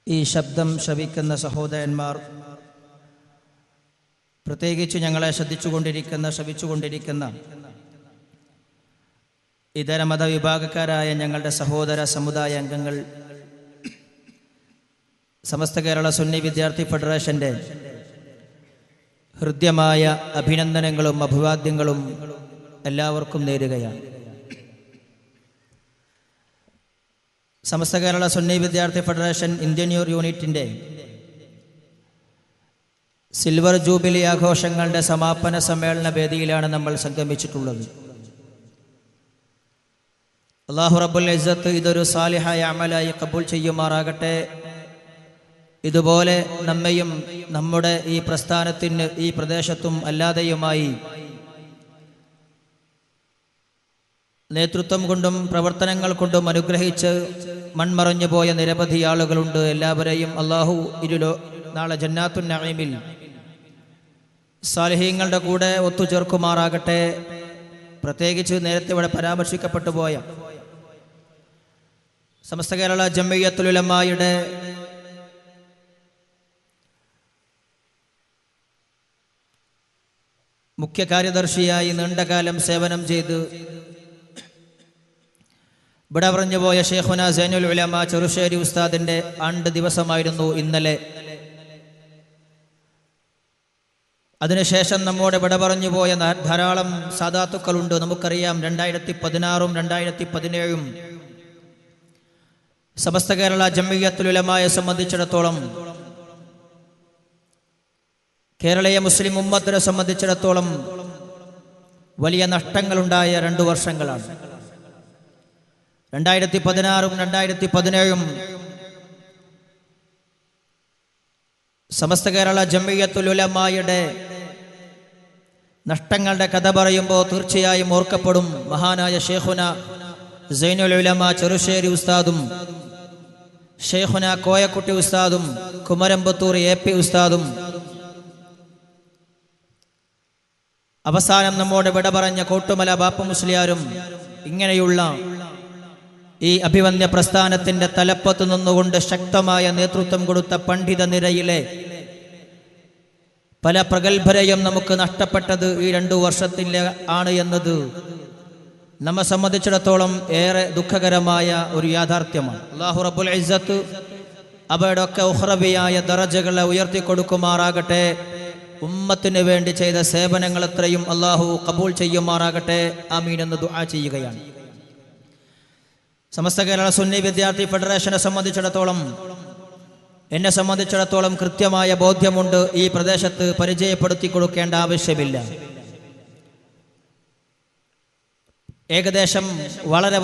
ഈ ശബ്ദം ശ്രവിക്കുന്ന സഹോദരന്മാർ, പ്രത്യേകിച്ച് ഞങ്ങളെ ശ്രവിച്ചുകൊണ്ടിരിക്കുന്ന ഇതര മതവിഭാഗക്കാരായ ഞങ്ങളുടെ സഹോദര സമുദായ അംഗങ്ങൾ, സമസ്ത കേരള സുന്നി വിദ്യാർത്ഥി ഫെഡറേഷൻ്റെ ഹൃദ്യമായ അഭിനന്ദനങ്ങളും അഭിവാദ്യങ്ങളും എല്ലാവർക്കും നേരുകയാണ്. സമസ്ത കേരള സുന്നി വിദ്യാർത്ഥി ഫെഡറേഷൻ ഇന്ത്യൻ യൂണിറ്റിൻ്റെ സിൽവർ ജൂബിലി ആഘോഷങ്ങളുടെ സമാപന സമ്മേളന വേദിയിലാണ് നമ്മൾ സംഗമിച്ചിട്ടുള്ളത്. അല്ലാഹു റബ്ബുൽ ഇസ്സത്ത് ഇതൊരു സാലിഹായ അമലായി കബൂൽ ചെയ്യുമാറാകട്ടെ. ഇതുപോലെ നമ്മയും നമ്മുടെ ഈ പ്രസ്ഥാനത്തിന് ഈ പ്രദേശത്തും അല്ലാതെയുമായി നേതൃത്വം കൊണ്ടും പ്രവർത്തനങ്ങൾ കൊണ്ടും അനുഗ്രഹിച്ച് മൺമറഞ്ഞു പോയ നിരവധി ആളുകളുണ്ട്. എല്ലാവരെയും അല്ലാഹു നാളെ ജന്നാത്തുൻ നഈമിൽ സാലിഹീങ്ങളുടെ കൂടെ ഒത്തുചേർക്കുമാറാകട്ടെ. പ്രത്യേകിച്ച് നേരത്തെ ഇവിടെ പരാമർശിക്കപ്പെട്ടു പോയ സമസ്ത കേരള ജംഇയ്യത്തുൽ ഉലമായുടെ മുഖ്യ കാര്യദർശിയായി നീണ്ടകാലം സേവനം ചെയ്ത് ഇവിടെ പറഞ്ഞു പോയ ഷെയ്ഖുന സൈനുൽ ഉലമ ചെറുശ്ശേരി ഉസ്താദിന്റെ ആണ്ട് ദിവസമായിരുന്നു ഇന്നലെ. അതിനുശേഷം നമ്മോട് ഇവിടെ പറഞ്ഞു പോയ ധാരാളം സാദാത്തുക്കളുണ്ട്. നമുക്കറിയാം 2016 2017 സമസ്ത കേരള ജംഇയ്യത്തുൽ ഉലമയെ സംബന്ധിച്ചിടത്തോളം, കേരളീയ മുസ്ലിം ഉമ്മത്തിനെ സംബന്ധിച്ചിടത്തോളം വലിയ നഷ്ടങ്ങളുണ്ടായ 2 വർഷങ്ങളാണ്. 2016 2017 സമസ്ത കേരള ജംഇയ്യത്തുൽ ഉലമായുടെ നഷ്ടങ്ങളുടെ കഥ പറയുമ്പോൾ തീർച്ചയായും ഓർക്കപ്പെടും മഹാനായ ഷെയ്ഖുന സൈനുൽ ഉലമ ചെറുശ്ശേരി ഉസ്താദും ഷെയ്ഖുന കോയക്കുട്ടി ഉസ്താദും കുമരമ്പത്തൂർ AP ഉസ്താദും അവസാനം നമ്മോട് വിട പറഞ്ഞ കോട്ടുമല ബാപ്പ മുസ്ലിയാരും ഇങ്ങനെയുള്ള ഈ അഭിവന്യ പ്രസ്ഥാനത്തിന്റെ തലപ്പത്ത് നിന്നുകൊണ്ട് ശക്തമായ നേതൃത്വം കൊടുത്ത പണ്ഡിത നിരയിലെ പല പ്രഗത്ഭരെയും നമുക്ക് നഷ്ടപ്പെട്ടത് ഈ 2 വർഷത്തിൽ ആണ് എന്നത് നമ്മെ സംബന്ധിച്ചിടത്തോളം ഏറെ ദുഃഖകരമായ ഒരു യാഥാർത്ഥ്യമാണ്. അല്ലാഹു റബ്ബുൽ ഇസ്സത്ത് അവയുടെ ഒക്കെ ഉഖ്റവിയായ ദറജകളെ ഉയർത്തിക്കൊടുക്കുമാറാകട്ടെ. ഉമ്മത്തിന് വേണ്ടി ചെയ്ത സേവനങ്ങൾ എത്രയും അല്ലാഹു കബൂൽ ചെയ്യുമാറാകട്ടെ. ആമീൻ എന്ന് ദുആ ചെയ്യുകയാണ്. സമസ്ത കേരള സുന്നി വിദ്യാർത്ഥി ഫെഡറേഷനെ സംബന്ധിച്ചിടത്തോളം, എന്നെ സംബന്ധിച്ചിടത്തോളം കൃത്യമായ ബോധ്യമുണ്ട്. ഈ പ്രദേശത്ത് പരിചയപ്പെടുത്തി കൊടുക്കേണ്ട ആവശ്യമില്ല. ഏകദേശം വളരെ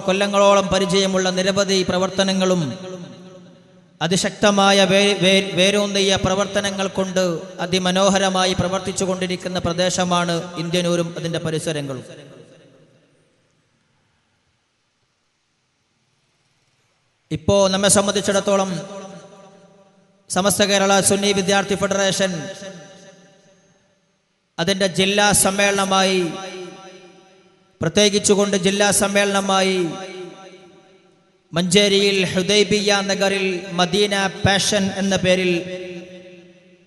കൊല്ലങ്ങളോളം പരിചയമുള്ള നിരവധി പ്രവർത്തനങ്ങളും അതിശക്തമായ വേരൂന്നിയ പ്രവർത്തനങ്ങൾ കൊണ്ട് അതിമനോഹരമായി പ്രവർത്തിച്ചു കൊണ്ടിരിക്കുന്ന പ്രദേശമാണ് ഇന്ത്യനൂരും അതിൻ്റെ പരിസരങ്ങളും. ഇപ്പോൾ നമ്മെ സംബന്ധിച്ചിടത്തോളം സമസ്ത കേരള സുന്നി വിദ്യാർത്ഥി ഫെഡറേഷൻ അതിൻ്റെ ജില്ലാ സമ്മേളനമായി, പ്രത്യേകിച്ചുകൊണ്ട് ജില്ലാ സമ്മേളനമായി മഞ്ചേരിയിൽ ഹുദൈബിയ നഗറിൽ മദീന പാഷൻ എന്ന പേരിൽ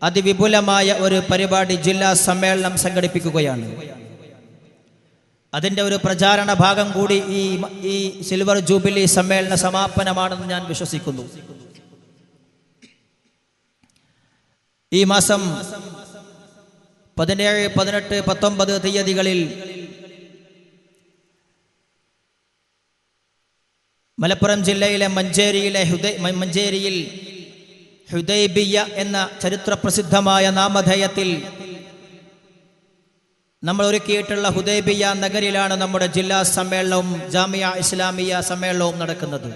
അതിവിപുലമായ ഒരു പരിപാടി ജില്ലാ സമ്മേളനം സംഘടിപ്പിക്കുകയാണ്. അതിൻ്റെ ഒരു പ്രചാരണ ഭാഗം കൂടി ഈ സിൽവർ ജൂബിലി സമ്മേളന സമാപനമാണെന്ന് ഞാൻ വിശ്വസിക്കുന്നു. ഈ മാസം 17, 18, 19 തീയതികളിൽ മലപ്പുറം ജില്ലയിലെ മഞ്ചേരിയിൽ ഹുദൈബിയ എന്ന ചരിത്രപ്രസിദ്ധമായ നാമധേയത്തിൽ നമ്മൾ ഒരുക്കിയിട്ടുള്ള ഹുദൈബിയ നഗരിലാണ് നമ്മുടെ ജില്ലാ സമ്മേളനവും ജാമിയ ഇസ്ലാമിയ സമ്മേളനവും നടക്കുന്നത്.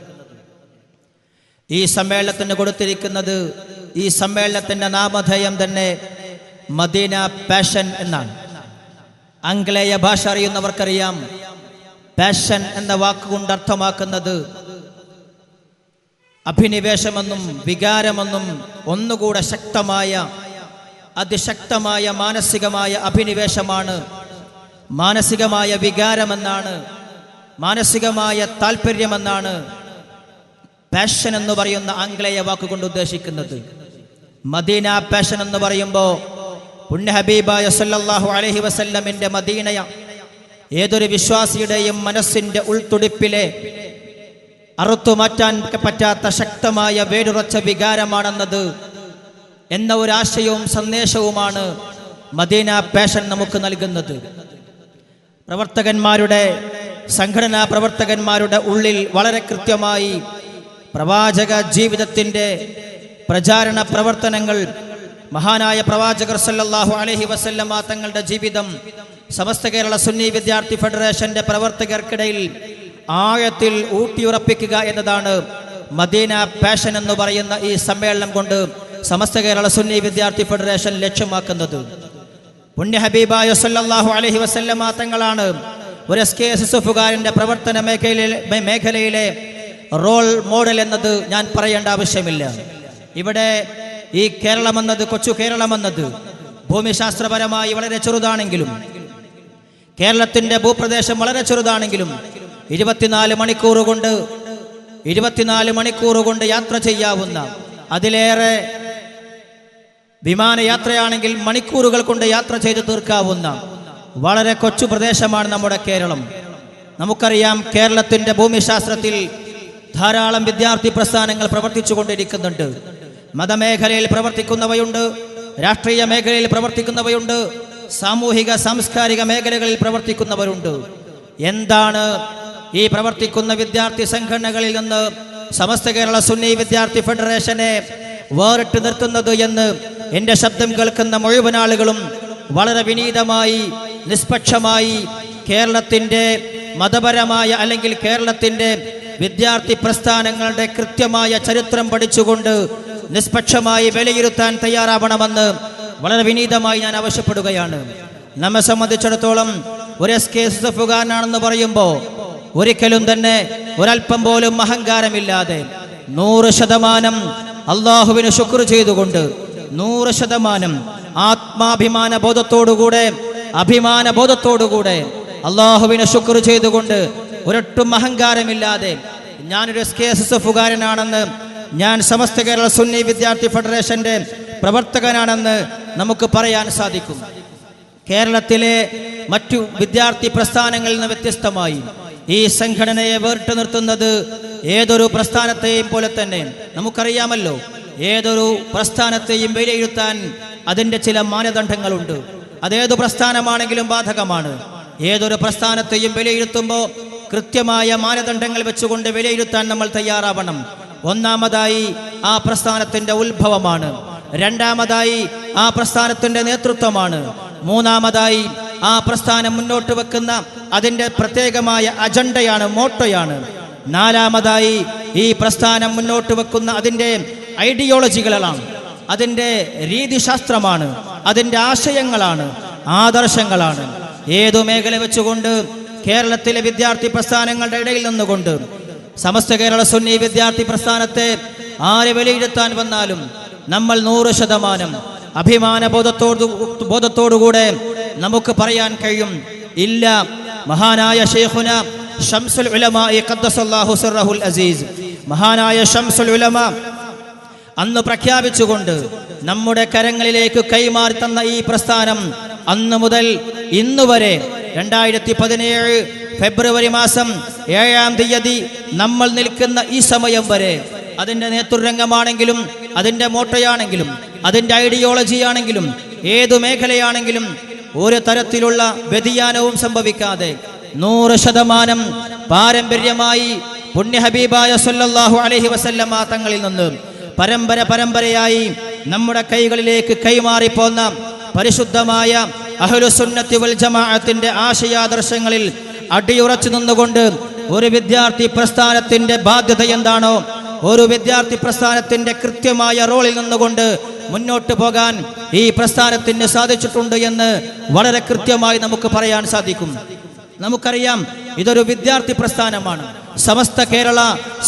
ഈ സമ്മേളനത്തിന് കൊടുത്തിരിക്കുന്നത്, ഈ സമ്മേളനത്തിന്റെ നാമധേയം തന്നെ മദീന പാഷൻ എന്നാണ്. ആംഗലേയ ഭാഷ അറിയുന്നവർക്കറിയാം, പാഷൻ എന്ന വാക്കുകൊണ്ട് അർത്ഥമാക്കുന്നത് അഭിനിവേശമെന്നും വികാരമെന്നും ഒന്നുകൂടെ ശക്തമായ അതിശക്തമായ മാനസികമായ അഭിനിവേശമാണ്, മാനസികമായ വികാരമെന്നാണ്, മാനസികമായ താല്പര്യമെന്നാണ് പാഷൻ എന്ന് പറയുന്ന ആംഗലേയ വാക്കുകൊണ്ട് ഉദ്ദേശിക്കുന്നത്. മദീന പാഷൻ എന്ന് പറയുമ്പോൾ പുണ്യ ഹബീബായ സല്ലല്ലാഹു അലൈഹി വസല്ലമിന്റെ മദീനയ ഏതൊരു വിശ്വാസിയുടെയും മനസ്സിന്റെ ഉൾത്തുടിപ്പിലെ അറുത്തുമാറ്റാൻ പറ്റാത്ത ശക്തമായ വേരുറച്ച വികാരമാണെന്നത് എന്ന ഒരു ആശയവും സന്ദേശവുമാണ് മദീന പാഷൻ നമുക്ക് നൽകുന്നത്. പ്രവർത്തകന്മാരുടെ സംഘടനാ പ്രവർത്തകന്മാരുടെ ഉള്ളിൽ വളരെ കൃത്യമായി പ്രവാചക ജീവിതത്തിൻ്റെ പ്രചാരണ പ്രവർത്തനങ്ങൾ, മഹാനായ പ്രവാചകർ സല്ലല്ലാഹു അലൈഹി വസല്ലമ തങ്ങളുടെ ജീവിതം സമസ്ത കേരള സുന്നി വിദ്യാർത്ഥി ഫെഡറേഷന്റെ പ്രവർത്തകർക്കിടയിൽ ആഴത്തിൽ ഊട്ടിയുറപ്പിക്കുക എന്നതാണ് മദീന പാഷൻ എന്ന് പറയുന്ന ഈ സമ്മേളനം കൊണ്ട് സമസ്ത കേരള സുന്നി വിദ്യാർത്ഥി ഫെഡറേഷൻ ലക്ഷ്യമാക്കുന്നത്. പുണ്യ ഹബീബായ സല്ലല്ലാഹു അലൈഹി വസല്ലമ തങ്ങളാണ് ഒരു SKSSFകാരൻ്റെ പ്രവർത്തന മേഖലയിലെ റോൾ മോഡൽ എന്നത് ഞാൻ പറയേണ്ട ആവശ്യമില്ല. ഇവിടെ ഈ കേരളമെന്നത്, കൊച്ചു കേരളമെന്നത് ഭൂമിശാസ്ത്രപരമായി വളരെ ചെറുതാണെങ്കിലും, കേരളത്തിൻ്റെ ഭൂപ്രദേശം വളരെ ചെറുതാണെങ്കിലും 24 മണിക്കൂർ കൊണ്ട് യാത്ര ചെയ്യാവുന്ന, അതിലേറെ വിമാനയാത്രയാണെങ്കിൽ മണിക്കൂറുകൾ കൊണ്ട് യാത്ര ചെയ്ത് തീർക്കാവുന്ന വളരെ കൊച്ചു പ്രദേശമാണ് നമ്മുടെ കേരളം. നമുക്കറിയാം, കേരളത്തിൻ്റെ ഭൂമിശാസ്ത്രത്തിൽ ധാരാളം വിദ്യാർത്ഥി പ്രസ്ഥാനങ്ങൾ പ്രവർത്തിച്ചു കൊണ്ടിരിക്കുന്നുണ്ട്. മതമേഖലയിൽ പ്രവർത്തിക്കുന്നവയുണ്ട്, രാഷ്ട്രീയ മേഖലയിൽ പ്രവർത്തിക്കുന്നവയുണ്ട്, സാമൂഹിക സാംസ്കാരിക മേഖലകളിൽ പ്രവർത്തിക്കുന്നവരുണ്ട്. എന്താണ് ഈ പ്രവർത്തിക്കുന്ന വിദ്യാർത്ഥി സംഘടനകളിൽ നിന്ന് സമസ്ത കേരള സുന്നി വിദ്യാർത്ഥി ഫെഡറേഷനെ വേറിട്ട് നിർത്തുന്നത് എന്ന് എൻ്റെ ശബ്ദം കേൾക്കുന്ന മുഴുവൻ ആളുകളും വളരെ വിനീതമായി, നിഷ്പക്ഷമായി കേരളത്തിൻ്റെ മതപരമായ അല്ലെങ്കിൽ കേരളത്തിൻ്റെ വിദ്യാർത്ഥി പ്രസ്ഥാനങ്ങളുടെ കൃത്യമായ ചരിത്രം പഠിച്ചുകൊണ്ട് നിഷ്പക്ഷമായി വിലയിരുത്താൻ തയ്യാറാവണമെന്ന് വളരെ വിനീതമായി ഞാൻ ആവശ്യപ്പെടുകയാണ്. നമ്മെ സംബന്ധിച്ചിടത്തോളം ഒരു SKSSFകാരനാണെന്ന് പറയുമ്പോൾ ഒരിക്കലും തന്നെ ഒരൽപ്പം പോലും അഹങ്കാരമില്ലാതെ 100% അള്ളാഹുവിന് ശുക്ർ ചെയ്തുകൊണ്ട് 100% ആത്മാഭിമാന ബോധത്തോടുകൂടെ, അഭിമാന ബോധത്തോടുകൂടെ അള്ളാഹുവിന് ശുക്ർ ചെയ്തുകൊണ്ട് ഒരൊട്ടും അഹങ്കാരമില്ലാതെ ഞാനൊരു SKSSFകാരനാണെന്ന്, ഞാൻ സമസ്ത കേരള സുന്നി വിദ്യാർത്ഥി ഫെഡറേഷന്റെ പ്രവർത്തകനാണെന്ന് നമുക്ക് പറയാൻ സാധിക്കും. കേരളത്തിലെ മറ്റു വിദ്യാർത്ഥി പ്രസ്ഥാനങ്ങളിൽ നിന്ന് വ്യത്യസ്തമായി ഈ സംഘടനയെ വേറിട്ട് നിർത്തുന്നത് ഏതൊരു പ്രസ്ഥാനത്തെയും പോലെ തന്നെ നമുക്കറിയാമല്ലോ, ഏതൊരു പ്രസ്ഥാനത്തെയും വിലയിരുത്താൻ അതിൻ്റെ ചില മാനദണ്ഡങ്ങളുണ്ട്. അതേതു പ്രസ്ഥാനമാണെങ്കിലും ബാധകമാണ്. ഏതൊരു പ്രസ്ഥാനത്തെയും വിലയിരുത്തുമ്പോൾ കൃത്യമായ മാനദണ്ഡങ്ങൾ വെച്ചുകൊണ്ട് വിലയിരുത്താൻ നമ്മൾ തയ്യാറാവണം. ഒന്നാമതായി ആ പ്രസ്ഥാനത്തിൻ്റെ ഉത്ഭവമാണ്. രണ്ടാമതായി ആ പ്രസ്ഥാനത്തിൻ്റെ നേതൃത്വമാണ്. മൂന്നാമതായി ആ പ്രസ്ഥാനം മുന്നോട്ട് വെക്കുന്ന അതിൻ്റെ പ്രത്യേകമായ അജണ്ടയാണ്, മോട്ടോയാണ്. നാലാമതായി ഈ പ്രസ്ഥാനം മുന്നോട്ട് വെക്കുന്ന അതിൻ്റെ ഐഡിയോളജികളാണ്, അതിൻ്റെ രീതിശാസ്ത്രമാണ്, അതിൻ്റെ ആശയങ്ങളാണ്, ആദർശങ്ങളാണ്. ഏതു മേഖല വെച്ചുകൊണ്ട് കേരളത്തിലെ വിദ്യാർത്ഥി പ്രസ്ഥാനങ്ങളുടെ ഇടയിൽ നിന്നുകൊണ്ട് സമസ്ത കേരള സുന്നി വിദ്യാർത്ഥി പ്രസ്ഥാനത്തെ ആരെ വിലയിരുത്താൻ വന്നാലും നമ്മൾ 100% അഭിമാന ബോധത്തോടുകൂടെ നമുക്ക് പറയാൻ കഴിയും, ഇല്ല, മഹാനായ ശൈഖുന ശംസുൽ ഉലമാ ഖദ്ദസല്ലാഹു സിർറഹുൽ അസീസ്, മഹാനായ ശംസുൽ ഉലമാ അന്ന് പ്രഖ്യാപിച്ചുകൊണ്ട് നമ്മുടെ കരങ്ങളിലേക്ക് കൈമാറി തന്ന ഈ പ്രസ്ഥാനം അന്ന് മുതൽ ഇന്ന് വരെ 2017 ഫെബ്രുവരി മാസം 7-ാം തീയതി നമ്മൾ നിൽക്കുന്ന ഈ സമയം വരെ അതിൻ്റെ നേതൃരംഗമാണെങ്കിലും, അതിൻ്റെ മോട്ടോയാണെങ്കിലും, അതിൻ്റെ ഐഡിയോളജിയാണെങ്കിലും, ഏതു മേഖലയാണെങ്കിലും ഒരു തരത്തിലുള്ള വ്യതിയാനവും സംഭവിക്കാതെ 100% പാരമ്പര്യമായി പുണ്യ ഹബീബായ സല്ലല്ലാഹു അലൈഹി വസല്ലമ തങ്ങളിൽ നിന്ന് പരമ്പരയായി നമ്മുടെ കൈകളിലേക്ക് കൈമാറിപ്പോന്ന പരിശുദ്ധമായ അഹ്ലുസുന്നത്തി വൽ ജമാഅത്തിന്റെ ആശയാദർശങ്ങളിൽ അടിയുറച്ചു നിന്നുകൊണ്ട് ഒരു വിദ്യാർത്ഥി പ്രസ്ഥാനത്തിന്റെ ബാധ്യത എന്താണോ, ഒരു വിദ്യാർത്ഥി പ്രസ്ഥാനത്തിന്റെ കൃത്യമായ റോളിൽ നിന്നുകൊണ്ട് മുന്നോട്ട് പോകാൻ ഈ പ്രസ്ഥാനത്തിന് സാധിച്ചിട്ടുണ്ട് എന്ന് വളരെ കൃത്യമായി നമുക്ക് പറയാൻ സാധിക്കും. നമുക്കറിയാം, ഇതൊരു വിദ്യാർത്ഥി പ്രസ്ഥാനമാണ്. സമസ്ത കേരള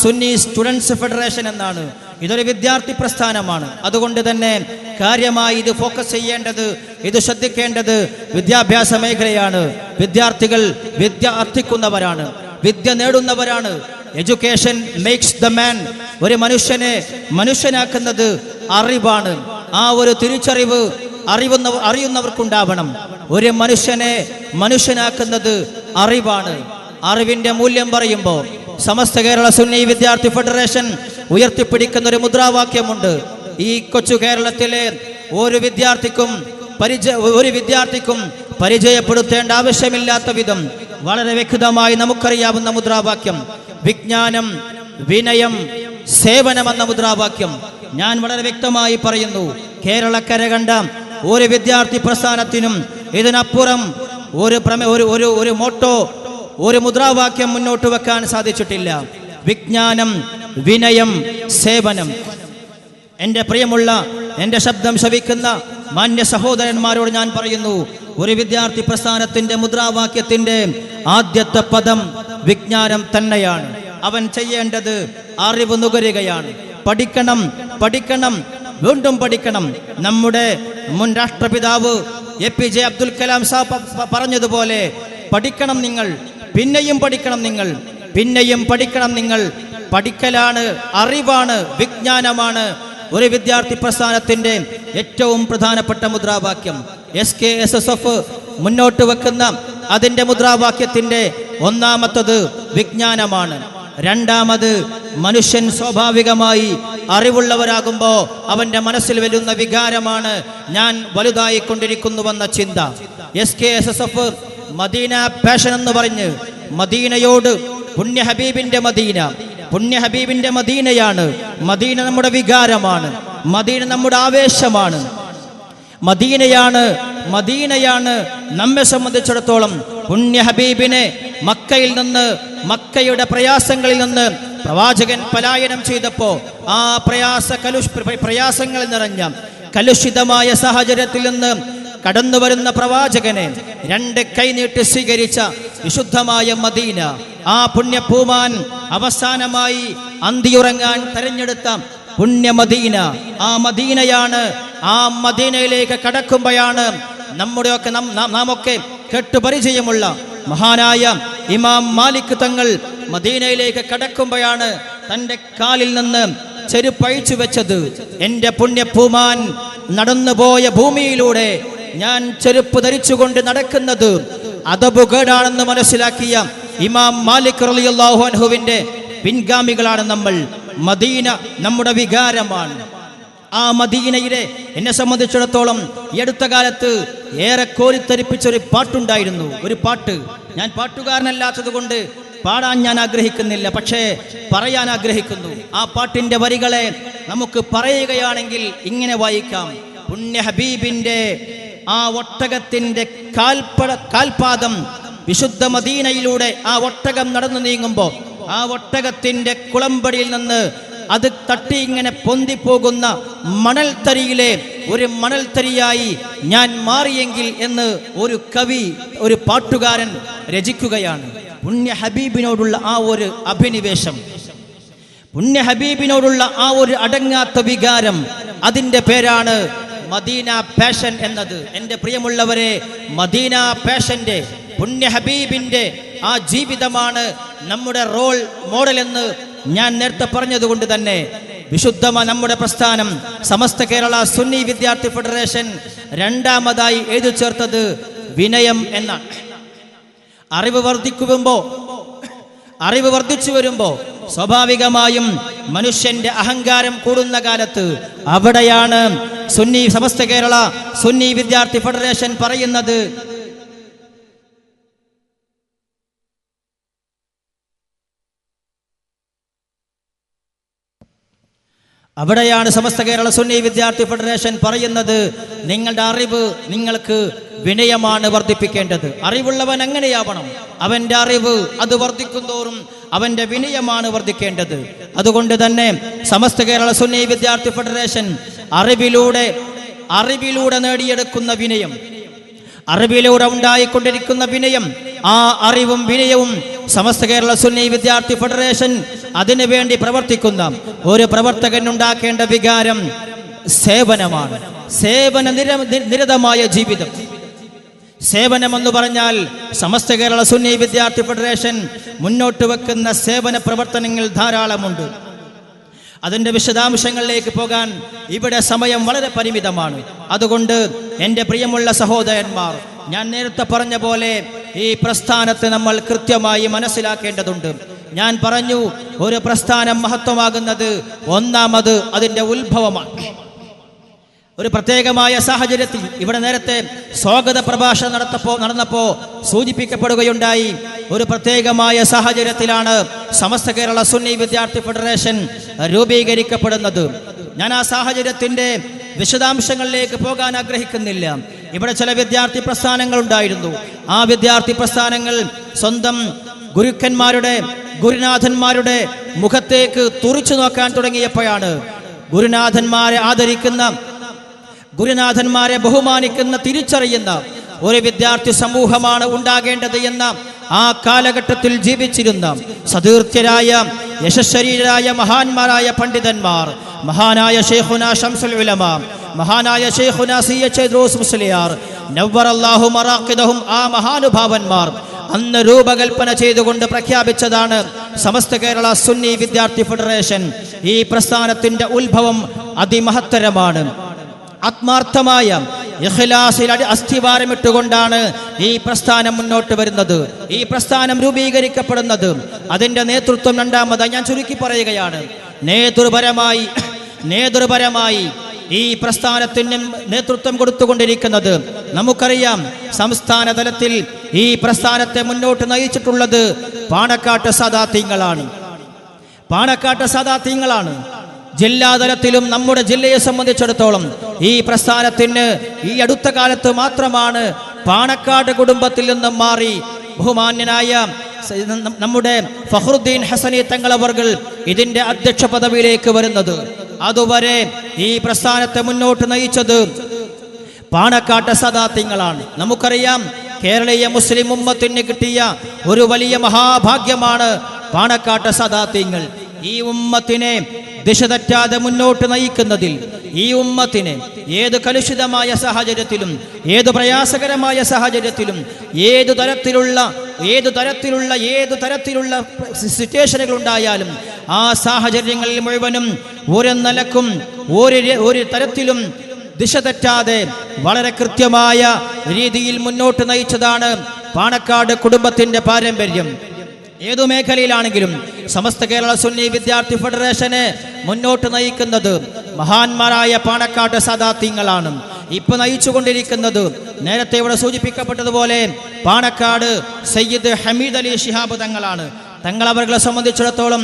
സുന്നി സ്റ്റുഡൻസ് ഫെഡറേഷൻ എന്നാണ്. ഇതൊരു വിദ്യാർത്ഥി പ്രസ്ഥാനമാണ്. അതുകൊണ്ട് തന്നെ കാര്യമായി ഇത് ഫോക്കസ് ചെയ്യേണ്ടത്, ഇത് ശ്രദ്ധിക്കേണ്ടത് വിദ്യാഭ്യാസ മേഖലയാണ്. വിദ്യാർത്ഥികൾ വിദ്യ അർത്ഥിക്കുന്നവരാണ്, വിദ്യ നേടുന്നവരാണ്. Education makes the man. ഒരു മനുഷ്യനെ മനുഷ്യനാക്കുന്നത് അറിവാണ്. ആ ഒരു തിരിച്ചറിവ് അറിയുന്നവർക്കുണ്ടാവണം. ഒരു മനുഷ്യനെ മനുഷ്യനാക്കുന്നത് അറിവാണ്. അറിവിന്റെ മൂല്യം പറയുമ്പോൾ സമസ്ത കേരള സുന്നി വിദ്യാർത്ഥി ഫെഡറേഷൻ ഉയർത്തിപ്പിടിക്കുന്ന ഒരു മുദ്രാവാക്യമുണ്ട്. ഈ കൊച്ചു കേരളത്തിലെ ഒരു വിദ്യാർത്ഥിക്കും പരിചയപ്പെടുത്തേണ്ട ആവശ്യമില്ലാത്ത വിധം വളരെ വ്യക്തമായി നമുക്കറിയാവുന്ന മുദ്രാവാക്യം വിജ്ഞാനം, വിനയം, സേവനം എന്ന മുദ്രാവാക്യം. ഞാൻ വളരെ വ്യക്തമായി പറയുന്നു, കേരളക്കര കണ്ട ഒരു വിദ്യാർത്ഥി പ്രസ്ഥാനത്തിനും ഇതിനപ്പുറം ഒരു മോട്ടോ, ഒരു മുദ്രാവാക്യം മുന്നോട്ട് വെക്കാൻ സാധിച്ചിട്ടില്ല. വിജ്ഞാനം, വിനയം, സേവനം. എൻ്റെ പ്രിയമുള്ള, എൻ്റെ ശബ്ദം ശ്രവിക്കുന്ന മാന്യ സഹോദരന്മാരോട് ഞാൻ പറയുന്നു, ഒരു വിദ്യാർത്ഥി പ്രസ്ഥാനത്തിൻ്റെ മുദ്രാവാക്യത്തിൻ്റെ ആദ്യത്തെ പദം വിജ്ഞാനം തന്നെയാണ്. അവൻ ചെയ്യേണ്ടത് അറിവ് നുകരുകയാണ്. പഠിക്കണം, പഠിക്കണം, വീണ്ടും പഠിക്കണം. നമ്മുടെ മുൻ രാഷ്ട്രപിതാവ് APJ അബ്ദുൽ കലാം സാഹിബ് പറഞ്ഞതുപോലെ, പഠിക്കണം നിങ്ങൾ, പിന്നെയും പഠിക്കണം നിങ്ങൾ, പിന്നെയും പഠിക്കണം നിങ്ങൾ. പഠിക്കലാണ്, അറിവാണ്, വിജ്ഞാനമാണ് ഒരു വിദ്യാർത്ഥി പ്രസ്ഥാനത്തിൻ്റെ ഏറ്റവും പ്രധാനപ്പെട്ട മുദ്രാവാക്യം. SKSSF മുന്നോട്ട് വെക്കുന്ന അതിൻ്റെ മുദ്രാവാക്യത്തിൻ്റെ ഒന്നാമത്തത് വിജ്ഞാനമാണ്. രണ്ടാമത്, മനുഷ്യൻ സ്വാഭാവികമായി അറിവുള്ളവരാകുമ്പോൾ അവൻ്റെ മനസ്സിൽ വരുന്ന വികാരമാണ് ഞാൻ വലുതായിക്കൊണ്ടിരിക്കുന്നുവെന്ന ചിന്ത. SKSSF മദീന പാഷൻ എന്ന് പറഞ്ഞ് മദീനയോട്, പുണ്യ ഹബീബിന്റെ മദീനയാണ്. മദീന നമ്മുടെ വികാരമാണ്, മദീന നമ്മുടെ ആവേശമാണ്, മദീനയാണ് നമ്മെ സംബന്ധിച്ചിടത്തോളം. പുണ്യ ഹബീബിനെ മക്കയുടെ പ്രയാസങ്ങളിൽ നിന്ന് പ്രവാചകൻ പലായനം ചെയ്തപ്പോൾ ആ പ്രയാസങ്ങൾ നിറഞ്ഞ കലുഷിതമായ സാഹചര്യത്തിൽ നിന്ന് കടന്നു വരുന്ന പ്രവാചകനെ രണ്ട് കൈനീട്ടി സ്വീകരിച്ച വിശുദ്ധമായ മദീന, ആ പുണ്യപൂമാൻ അവസാനമായി അന്തിയുറങ്ങാൻ തെരഞ്ഞെടുത്ത പുണ്യമദീന, ആ മദീനയാണ്. ആ മദീനയിലേക്ക് കടക്കുമ്പോഴാണ് നാമൊക്കെ കേട്ടുപരിചയമുള്ള മഹാനായ ഇമാം മാലിക് തങ്ങൾ മദീനയിലേക്ക് കടക്കുമ്പോഴാണ് തൻ്റെ കാലിൽ നിന്ന് ചെരുപ്പഴിച്ചു വെച്ചത്. എൻ്റെ പുണ്യപൂമാൻ നടന്നുപോയ ഭൂമിയിലൂടെ ഞാൻ ചെരുപ്പ് ധരിച്ചുകൊണ്ട് നടക്കുന്നത് അദബുകേടാണെന്ന് മനസ്സിലാക്കിയ ഇമാം മാലിക് റളിയല്ലാഹു അൻഹുവിന്റെ പിൻഗാമികളാണ് നമ്മൾ. മദീന നമ്മുടെ വികാരമാണ്. ആ മദീനയിലെ എന്നെ സംബന്ധിച്ചിടത്തോളം ഈ അടുത്ത കാലത്ത് ഏറെ കോരിത്തരിപ്പിച്ചൊരു പാട്ടുണ്ടായിരുന്നു. ഒരു പാട്ട്, ഞാൻ പാട്ടുകാരനല്ലാത്തത് കൊണ്ട് പാടാൻ ഞാൻ ആഗ്രഹിക്കുന്നില്ല, പക്ഷേ പറയാൻ ആഗ്രഹിക്കുന്നു. ആ പാട്ടിന്റെ വരികളെ നമുക്ക് പറയുകയാണെങ്കിൽ ഇങ്ങനെ വായിക്കാം. പുണ്യ ഹബീബിന്റെ ആ ഒട്ടകത്തിന്റെ കാൽപാദം വിശുദ്ധ മദീനയിലൂടെ ആ ഒട്ടകം നടന്നു നീങ്ങുമ്പോൾ ആ ഒട്ടകത്തിന്റെ കുളമ്പടിയിൽ നിന്ന് അത് തട്ടി ഇങ്ങനെ പൊന്തിപ്പോകുന്ന മണൽത്തരിയിലെ ഒരു മണൽത്തരിയായി ഞാൻ മാറിയെങ്കിൽ എന്ന് ഒരു കവി, ഒരു പാട്ടുകാരൻ രചിക്കുകയാണ്. പുണ്യ ഹബീബിനോടുള്ള ആ ഒരു അഭിനിവേശം, പുണ്യ ഹബീബിനോടുള്ള ആ ഒരു അടങ്ങാത്ത വികാരം, അതിൻ്റെ പേരാണ് മദീന പാഷൻ എന്നത്. എൻ്റെ പ്രിയമുള്ളവരെ, മദീന പാഷന്റെ, പുണ്യ ഹബീബിന്റെ ആ ജീവിതമാണ് നമ്മുടെ റോൾ മോഡൽ എന്ന് ഞാൻ നേരത്തെ പറഞ്ഞതുകൊണ്ട് തന്നെ നമ്മുടെ പ്രസ്ഥാനം സമസ്ത കേരള സുന്നി വിദ്യാർത്ഥി ഫെഡറേഷൻ രണ്ടാമതായി എഴുതി ചേർത്തത് വിനയം എന്നാണ്. അറിവ് വർദ്ധിച്ചു വരുമ്പോൾ സ്വാഭാവികമായും മനുഷ്യന്റെ അഹങ്കാരം കൂടുന്ന കാലത്ത് അവിടെയാണ് സമസ്ത കേരള സുന്നി വിദ്യാർത്ഥി ഫെഡറേഷൻ പറയുന്നത്, അവിടെയാണ് സമസ്ത കേരള സുന്നി വിദ്യാർത്ഥി ഫെഡറേഷൻ പറയുന്നത്, നിങ്ങളുടെ അറിവ് നിങ്ങൾക്ക് വിനയമാണ് വർദ്ധിപ്പിക്കേണ്ടത്. അറിവുള്ളവൻ എങ്ങനെയാവണം? അവൻ്റെ അറിവ് അത് വർദ്ധിക്കുന്തോറും അവൻ്റെ വിനയമാണ് വർദ്ധിക്കേണ്ടത്. അതുകൊണ്ട് തന്നെ സമസ്ത കേരള സുന്നി വിദ്യാർത്ഥി ഫെഡറേഷൻ അറിവിലൂടെ നേടിയെടുക്കുന്ന വിനയം, അറിവിലൂടെ ഉണ്ടായിക്കൊണ്ടിരിക്കുന്ന വിനയം, ആ അറിവും വിനയവും സമസ്ത കേരള സുന്നി വിദ്യാർത്ഥി ഫെഡറേഷൻ അതിനുവേണ്ടി പ്രവർത്തിക്കുന്ന ഒരു പ്രവർത്തകൻ ഉണ്ടാക്കേണ്ട വികാരം സേവനമാണ്. നിരതമായ ജീവിതം. സേവനമെന്ന് പറഞ്ഞാൽ സമസ്ത കേരള സുന്നി വിദ്യാർത്ഥി ഫെഡറേഷൻ മുന്നോട്ട് വെക്കുന്ന സേവന പ്രവർത്തനങ്ങൾ ധാരാളമുണ്ട്. അതിൻ്റെ വിശദാംശങ്ങളിലേക്ക് പോകാൻ ഇവിടെ സമയം വളരെ പരിമിതമാണ്. അതുകൊണ്ട് എൻ്റെ പ്രിയമുള്ള സഹോദരന്മാർ, ഞാൻ നേരത്തെ പറഞ്ഞ പോലെ ഈ പ്രസ്ഥാനത്തെ നമ്മൾ കൃത്യമായി മനസ്സിലാക്കേണ്ടതുണ്ട്. ഞാൻ പറഞ്ഞു, ഒരു പ്രസ്ഥാനം മഹത്വമാകുന്നത് ഒന്നാമത് അതിൻ്റെ ഉത്ഭവമാണ്. ഒരു പ്രത്യേകമായ സാഹചര്യത്തിൽ ഇവിടെ നേരത്തെ സ്വാഗത പ്രഭാഷണം നടന്നപ്പോൾ സൂചിപ്പിക്കപ്പെടുകയുണ്ടായി, ഒരു പ്രത്യേകമായ സാഹചര്യത്തിലാണ് സമസ്ത കേരള സുന്നി വിദ്യാർത്ഥി ഫെഡറേഷൻ രൂപീകരിക്കപ്പെടുന്നത്. ഞാൻ ആ സാഹചര്യത്തിൻ്റെ വിശദാംശങ്ങളിലേക്ക് പോകാൻ ആഗ്രഹിക്കുന്നില്ല. ഇവിടെ ചില വിദ്യാർത്ഥി പ്രസ്ഥാനങ്ങൾ ഉണ്ടായിരുന്നു. ആ വിദ്യാർത്ഥി പ്രസ്ഥാനങ്ങൾ സ്വന്തം ഗുരുക്കന്മാരുടെ ഗുരുനാഥന്മാരുടെ മുഖത്തേക്ക് തുറിച്ചു നോക്കാൻ തുടങ്ങിയപ്പോഴാണ് ഗുരുനാഥന്മാരെ ആദരിക്കുന്ന, ഗുരുനാഥന്മാരെ ബഹുമാനിക്കുന്ന, തിരിച്ചറിയുന്ന ഒരു വിദ്യാർത്ഥി സമൂഹമാണ് ഉണ്ടാകേണ്ടത് എന്ന ആ കാലഘട്ടത്തിൽ ജീവിച്ചിരുന്ന സതീർത്ഥ്യരായ യശസ്വരീരായ മഹാന്മാരായ പണ്ഡിതന്മാർ, മഹാനായ ശൈഖുന ശംസുൽ ഉലമ, മഹാനായ ശൈഖുന സി.എച്ച്. ഇദ്രീസ് മുസ്ലിയാർ നവ്വറല്ലാഹു മറാഖിദഹും, ആ മഹാനുഭാവന്മാർ അന്ന് രൂപകൽപ്പന ചെയ്തുകൊണ്ട് പ്രഖ്യാപിച്ചതാണ് സമസ്ത കേരള സുന്നി വിദ്യാർത്ഥി ഫെഡറേഷൻ. ഈ പ്രസ്ഥാനത്തിന്റെ ഉത്ഭവം അതിമഹത്തരമാണ്. ആത്മാർത്ഥമായ ഇഖ്ലാസിൽ അസ്ഥിവാരമിട്ടുകൊണ്ടാണ് ഈ പ്രസ്ഥാനം മുന്നോട്ട് വരുന്നത്, ഈ പ്രസ്ഥാനം രൂപീകരിക്കപ്പെടുന്നത്. അതിൻ്റെ നേതൃത്വം രണ്ടാമതായി ഞാൻ ചുരുക്കി പറയുകയാണ്. നേതൃപരമായി ഈ പ്രസ്ഥാനത്തിന് നേതൃത്വം കൊടുത്തുകൊണ്ടിരിക്കുന്നത് നമുക്കറിയാം. സംസ്ഥാന തലത്തിൽ ഈ പ്രസ്ഥാനത്തെ മുന്നോട്ട് നയിച്ചിട്ടുള്ളത് പാണക്കാട്ട് സാദാത്യങ്ങളാണ്. ജില്ലാതലത്തിലും നമ്മുടെ ജില്ലയെ സംബന്ധിച്ചിടത്തോളം ഈ പ്രസ്ഥാനത്തിന് ഈ അടുത്ത കാലത്ത് മാത്രമാണ് പാണക്കാട് കുടുംബത്തിൽ നിന്നും മാറി ബഹുമാന്യനായ നമ്മുടെ ഫഖ്റുദ്ദീൻ ഹസനി തങ്ങളവർകൾ ഇതിന്റെ അധ്യക്ഷ പദവിയിലേക്ക് വരുന്നത്. അതുവരെ ഈ പ്രസ്ഥാനത്തെ മുന്നോട്ട് നയിച്ചത് പാണക്കാട്ട് സാദാത്യങ്ങളാണ്. നമുക്കറിയാം, കേരളീയ മുസ്ലിം ഉമ്മത്തിന് കിട്ടിയ ഒരു വലിയ മഹാഭാഗ്യമാണ് പാണക്കാട്ട് സാദാത്യങ്ങൾ. ഈ ഉമ്മത്തിനെ ദിശ തെറ്റാതെ മുന്നോട്ട് നയിക്കുന്നതിൽ, ഈ ഉമ്മത്തിനെ ഏത് കലുഷിതമായ സാഹചര്യത്തിലും, ഏത് പ്രയാസകരമായ സാഹചര്യത്തിലും, ഏതു തരത്തിലുള്ള സിറ്റുവേഷനുകൾ ഉണ്ടായാലും ആ സാഹചര്യങ്ങളിൽ മുഴുവനും ഒരു നിലക്കും ഒരു തരത്തിലും ദിശ തെറ്റാതെ വളരെ കൃത്യമായ രീതിയിൽ മുന്നോട്ട് നയിച്ചതാണ് പാണക്കാട് കുടുംബത്തിന്റെ പാരമ്പര്യം. ഏതു മേഖലയിലാണെങ്കിലും സമസ്ത കേരള സുന്നി വിദ്യാർത്ഥി ഫെഡറേഷനെ മുന്നോട്ട് നയിക്കുന്നത് മഹാന്മാരായ പാണക്കാട് സാദാത്യങ്ങളാണ്. ഇപ്പൊ നയിച്ചുകൊണ്ടിരിക്കുന്നത് നേരത്തെ ഇവിടെ സൂചിപ്പിക്കപ്പെട്ടതുപോലെ പാണക്കാട് സയ്യിദ് ഹമീദ് അലി ശിഹാബ് തങ്ങളാണ്. തങ്ങളവരെ സംബന്ധിച്ചിടത്തോളം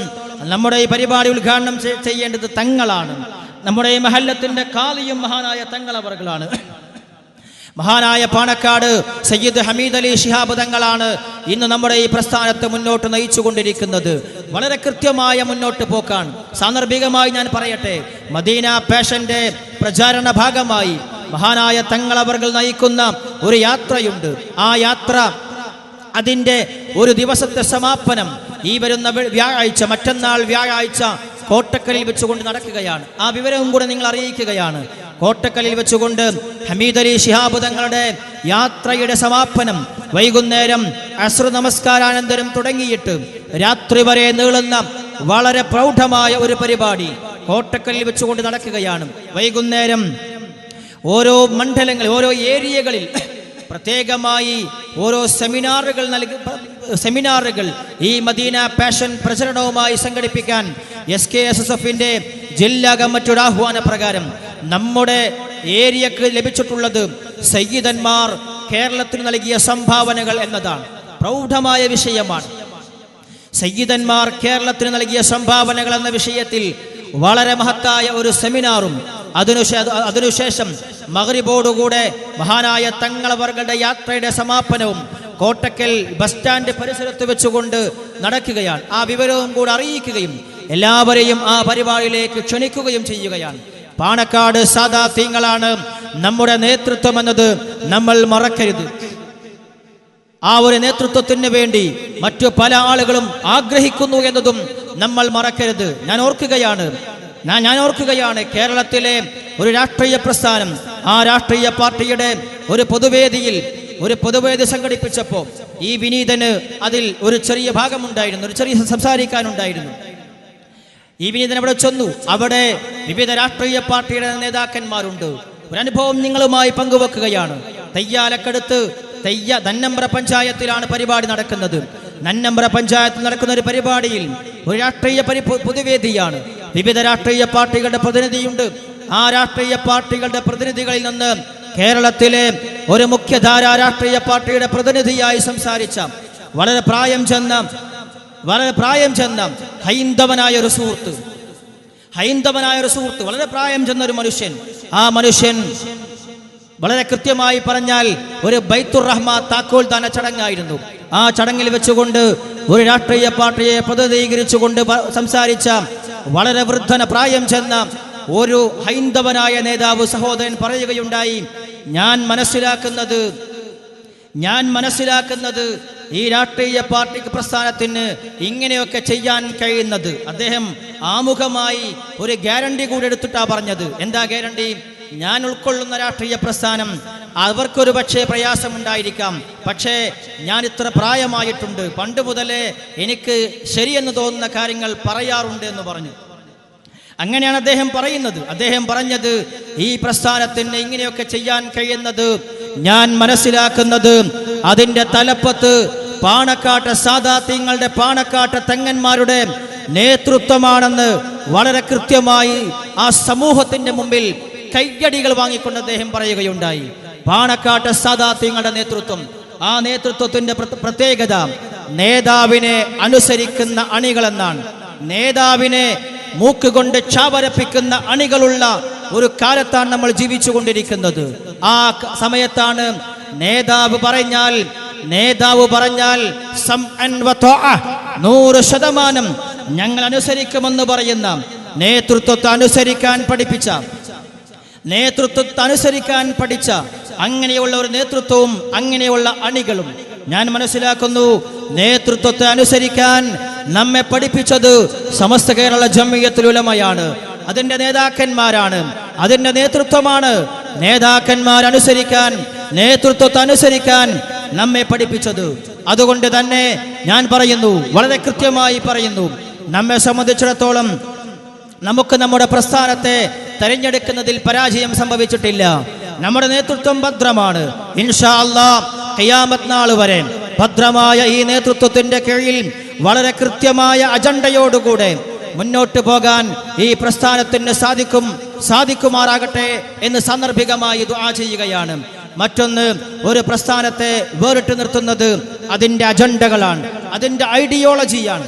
നമ്മുടെ ഈ പരിപാടി ഉദ്ഘാടനം ചെയ്യേണ്ടത് തങ്ങളാണ്. നമ്മുടെ ഈ മഹല്ലത്തിന്റെ കാളിയും മഹാനായ തങ്ങളവர்களാണ്. മഹാനായ പാണക്കാട് സയ്യിദ് ഹമീദ് അലി ശിഹാബ് തങ്ങളാണ് ഇന്ന് നമ്മുടെ ഈ പ്രസ്ഥാനത്തെ മുന്നോട്ട് നയിച്ചുകൊണ്ടിരിക്കുന്നത്. വളരെ കൃത്യമായ മുന്നോട്ട് പോക്കാണ്. സാന്ദർഭികമായി ഞാൻ പറയട്ടെ, മദീന പാഷന്റെ പ്രചാരണ ഭാഗമായി മഹാനായ തങ്ങളവர்கள் നയിക്കുന്ന ഒരു യാത്രയുണ്ട്. ആ യാത്ര, അതിൻ്റെ ഒരു ദിവസത്തെ സമാപനം ഈ വരുന്ന വ്യാഴാഴ്ച, മറ്റന്നാൾ വ്യാഴാഴ്ച കോട്ടക്കലിൽ വെച്ചുകൊണ്ട് നടക്കുകയാണ്. ആ വിവരവും കൂടെ നിങ്ങൾ അറിയിക്കുകയാണ്. കോട്ടക്കലിൽ വെച്ചുകൊണ്ട് ഹമീദ് അലി ശിഹാബ് തങ്ങളുടെ യാത്രയുടെ സമാപനം വൈകുന്നേരം അസ്ർ നമസ്കാരാനന്തരം തുടങ്ങിയിട്ട് രാത്രി വരെ നീളുന്ന വളരെ പ്രൗഢമായ ഒരു പരിപാടി കോട്ടക്കലിൽ വെച്ചുകൊണ്ട് നടക്കുകയാണ്. വൈകുന്നേരം ഓരോ മണ്ഡലങ്ങളിൽ, ഓരോ ഏരിയകളിൽ പ്രത്യേകമായി ഓരോ സെമിനാറുകൾ ഈ മദീന പാഷൻ പ്രചരണവുമായി സംഘടിപ്പിക്കാൻ SKSSFന്റെ ജില്ലാ കമ്മിറ്റിയുടെ ആഹ്വാന പ്രകാരം നമ്മുടെ ഏരിയക്ക് ലഭിച്ചിട്ടുള്ളത് സയ്യിദന്മാർ കേരളത്തിന് നൽകിയ സംഭാവനകൾ എന്നതാണ്. പ്രൗഢമായ വിഷയമാണ്. സയ്യിദന്മാർ കേരളത്തിന് നൽകിയ സംഭാവനകൾ എന്ന വിഷയത്തിൽ വളരെ മഹത്തായ ഒരു സെമിനാറും അതിനുശേഷം മഗ്രിബോടുകൂടെ മഹാനായ തങ്ങളവരുടെ യാത്രയുടെ സമാപനവും കോട്ടക്കൽ ബസ് സ്റ്റാൻഡ് പരിസരത്ത് വെച്ചുകൊണ്ട് നടക്കുകയാണ്. ആ വിവരവും കൂടെ അറിയിക്കുകയും എല്ലാവരെയും ആ പരിപാടിയിലേക്ക് ക്ഷണിക്കുകയും ചെയ്യുകയാണ്. പാണക്കാട് സാദാത്യങ്ങളാണ് നമ്മുടെ നേതൃത്വം എന്നത് നമ്മൾ മറക്കരുത്. ആ ഒരു നേതൃത്വത്തിന് വേണ്ടി മറ്റു പല ആളുകളും ആഗ്രഹിക്കുന്നു എന്നതും നമ്മൾ മറക്കരുത്. ഞാൻ ഓർക്കുകയാണ് കേരളത്തിലെ ഒരു രാഷ്ട്രീയ പ്രസ്ഥാനം, ആ രാഷ്ട്രീയ പാർട്ടിയുടെ ഒരു പൊതുവേദിയിൽ ഒരു പൊതുവേദി സംഘടിപ്പിച്ചപ്പോൾ ഈ വിനീതന് അതിൽ ഒരു ചെറിയ ഭാഗമുണ്ടായിരുന്നു, ഒരു ചെറിയ സംസാരിക്കാനുണ്ടായിരുന്നു. ഈ വിനീതൻ അവിടെ ചെന്നു. അവിടെ വിവിധ രാഷ്ട്രീയ പാർട്ടിയുടെ നേതാക്കന്മാരുണ്ട്. ഒരു അനുഭവം നിങ്ങളുമായി പങ്കുവെക്കുകയാണ്. തയ്യാലക്കടുത്ത് നന്നമ്പ്ര പഞ്ചായത്തിലാണ് പരിപാടി നടക്കുന്നത്. നന്നമ്പ്ര പഞ്ചായത്തിൽ നടക്കുന്ന ഒരു പരിപാടിയിൽ ഒരു രാഷ്ട്രീയ പൊതുവേദിയാണ്. വിവിധ രാഷ്ട്രീയ പാർട്ടികളുടെ പ്രതിനിധിയുണ്ട്. ആ രാഷ്ട്രീയ പാർട്ടികളുടെ പ്രതിനിധികളിൽ നിന്ന് കേരളത്തിലെ ഒരു മുഖ്യധാര രാഷ്ട്രീയ പാർട്ടിയുടെ പ്രതിനിധിയായി സംസാരിച്ച വളരെ പ്രായം ചെന്ന ഹൈന്ദവനായ ഒരു സുഹൃത്ത്, വളരെ പ്രായം ചെന്ന ഒരു മനുഷ്യൻ. ആ മനുഷ്യൻ വളരെ കൃത്യമായി പറഞ്ഞാൽ ഒരു ബൈത്തുർ റഹ്മ താക്കോൽ ദാന ചടങ്ങായിരുന്നു. ആ ചടങ്ങിൽ വെച്ചുകൊണ്ട് ഒരു രാഷ്ട്രീയ പാർട്ടിയെ പ്രതിനിധീകരിച്ചുകൊണ്ട് സംസാരിച്ച വളരെ പ്രായം ചെന്ന ഒരു ഹൈന്ദവനായ നേതാവ് സഹോദരൻ പറയുകയുണ്ടായി, ഞാൻ മനസ്സിലാക്കുന്നത് ഈ രാഷ്ട്രീയ പാർട്ടിക്ക് പ്രസ്ഥാനത്തിന് ഇങ്ങനെയൊക്കെ ചെയ്യാൻ കഴിയുന്നത്, അദ്ദേഹം ആമുഖമായി ഒരു ഗ്യാരണ്ടി കൂടി എടുത്തിട്ടാ പറഞ്ഞത്. എന്താ ഗ്യാരണ്ടി? ഞാൻ ഉൾക്കൊള്ളുന്ന രാഷ്ട്രീയ പ്രസ്ഥാനം അവർക്കൊരു പക്ഷേ പ്രയാസമുണ്ടായിരിക്കാം, പക്ഷേ ഞാൻ ഇത്ര പ്രായമായിട്ടുണ്ട്, പണ്ട് മുതലേ എനിക്ക് ശരിയെന്ന് തോന്നുന്ന കാര്യങ്ങൾ പറയാറുണ്ട് എന്ന് പറഞ്ഞു. അങ്ങനെയാണ് അദ്ദേഹം പറയുന്നത്. അദ്ദേഹം പറഞ്ഞത്, ഈ പ്രസ്ഥാനത്തിന് ഇങ്ങനെയൊക്കെ ചെയ്യാൻ കഴിയുന്നത് ഞാൻ മനസ്സിലാക്കുന്നത് അതിൻ്റെ തലപ്പത്ത് പാണക്കാട്ടെ സാദാത്യങ്ങളുടെ, പാണക്കാട്ടെ തങ്ങന്മാരുടെ നേതൃത്വമാണെന്ന് വളരെ കൃത്യമായി ആ സമൂഹത്തിന്റെ മുമ്പിൽ കയ്യടികൾ വാങ്ങിക്കൊണ്ട് അദ്ദേഹം പറയുകയുണ്ടായി. പാണക്കാട്ടെ സാദാത്യങ്ങളുടെ നേതൃത്വം, ആ നേതൃത്വത്തിന്റെ പ്രത്യേകത നേതാവിനെ അനുസരിക്കുന്ന അണികളെന്നാണ്. നേതാവിനെ മൂക്കുകൊണ്ട് ചാവരപ്പിക്കുന്ന അണികളുള്ള ഒരു കാലത്താണ് നമ്മൾ ജീവിച്ചു കൊണ്ടിരിക്കുന്നത്. ആ സമയത്താണ് നേതാവ് പറഞ്ഞാൽ 100% ഞങ്ങൾ അനുസരിക്കുമെന്ന് പറയുന്ന നേതൃത്വത്തെ അനുസരിക്കാൻ പഠിച്ച അങ്ങനെയുള്ള ഒരു നേതൃത്വവും അങ്ങനെയുള്ള അണികളും ഞാൻ മനസ്സിലാക്കുന്നു. നേതൃത്വത്തെ അനുസരിക്കാൻ നമ്മെ പഠിപ്പിച്ചത് സമസ്ത കേരള ജംഇയ്യത്തുൽ ഉലമയാണ്. അതിൻ്റെ നേതാക്കന്മാരാണ്, അതിൻ്റെ നേതൃത്വമാണ്. നേതൃത്വത്തെ അനുസരിക്കാൻ നമ്മെ പഠിപ്പിച്ചത്. അതുകൊണ്ട് തന്നെ ഞാൻ പറയുന്നു, വളരെ കൃത്യമായി പറയുന്നു, നമ്മെ സംബന്ധിച്ചിടത്തോളം നമുക്ക് നമ്മുടെ പ്രസ്ഥാനത്തെ തെരഞ്ഞെടുക്കുന്നതിൽ പരാജയം സംഭവിച്ചിട്ടില്ല. നമ്മുടെ നേതൃത്വം ഭദ്രമാണ്. ഇൻഷാ അല്ലാഹ് ഖിയാമത്ത് നാൾ വരെ ഭദ്രമായ ഈ നേതൃത്വത്തിന്റെ കീഴിൽ വളരെ കൃത്യമായ അജണ്ടയോടുകൂടെ മുന്നോട്ട് പോകാൻ ഈ പ്രസ്ഥാനത്തിന് സാധിക്കുമാറാകട്ടെ എന്ന് സാന്ദർഭികമായി ദുആ ചെയ്യുകയാണ്. മറ്റൊന്ന്, ഒരു പ്രസ്ഥാനത്തെ വേറിട്ട് നിർത്തുന്നത് അതിൻ്റെ അജണ്ടകളാണ്, അതിൻ്റെ ഐഡിയോളജിയാണ്.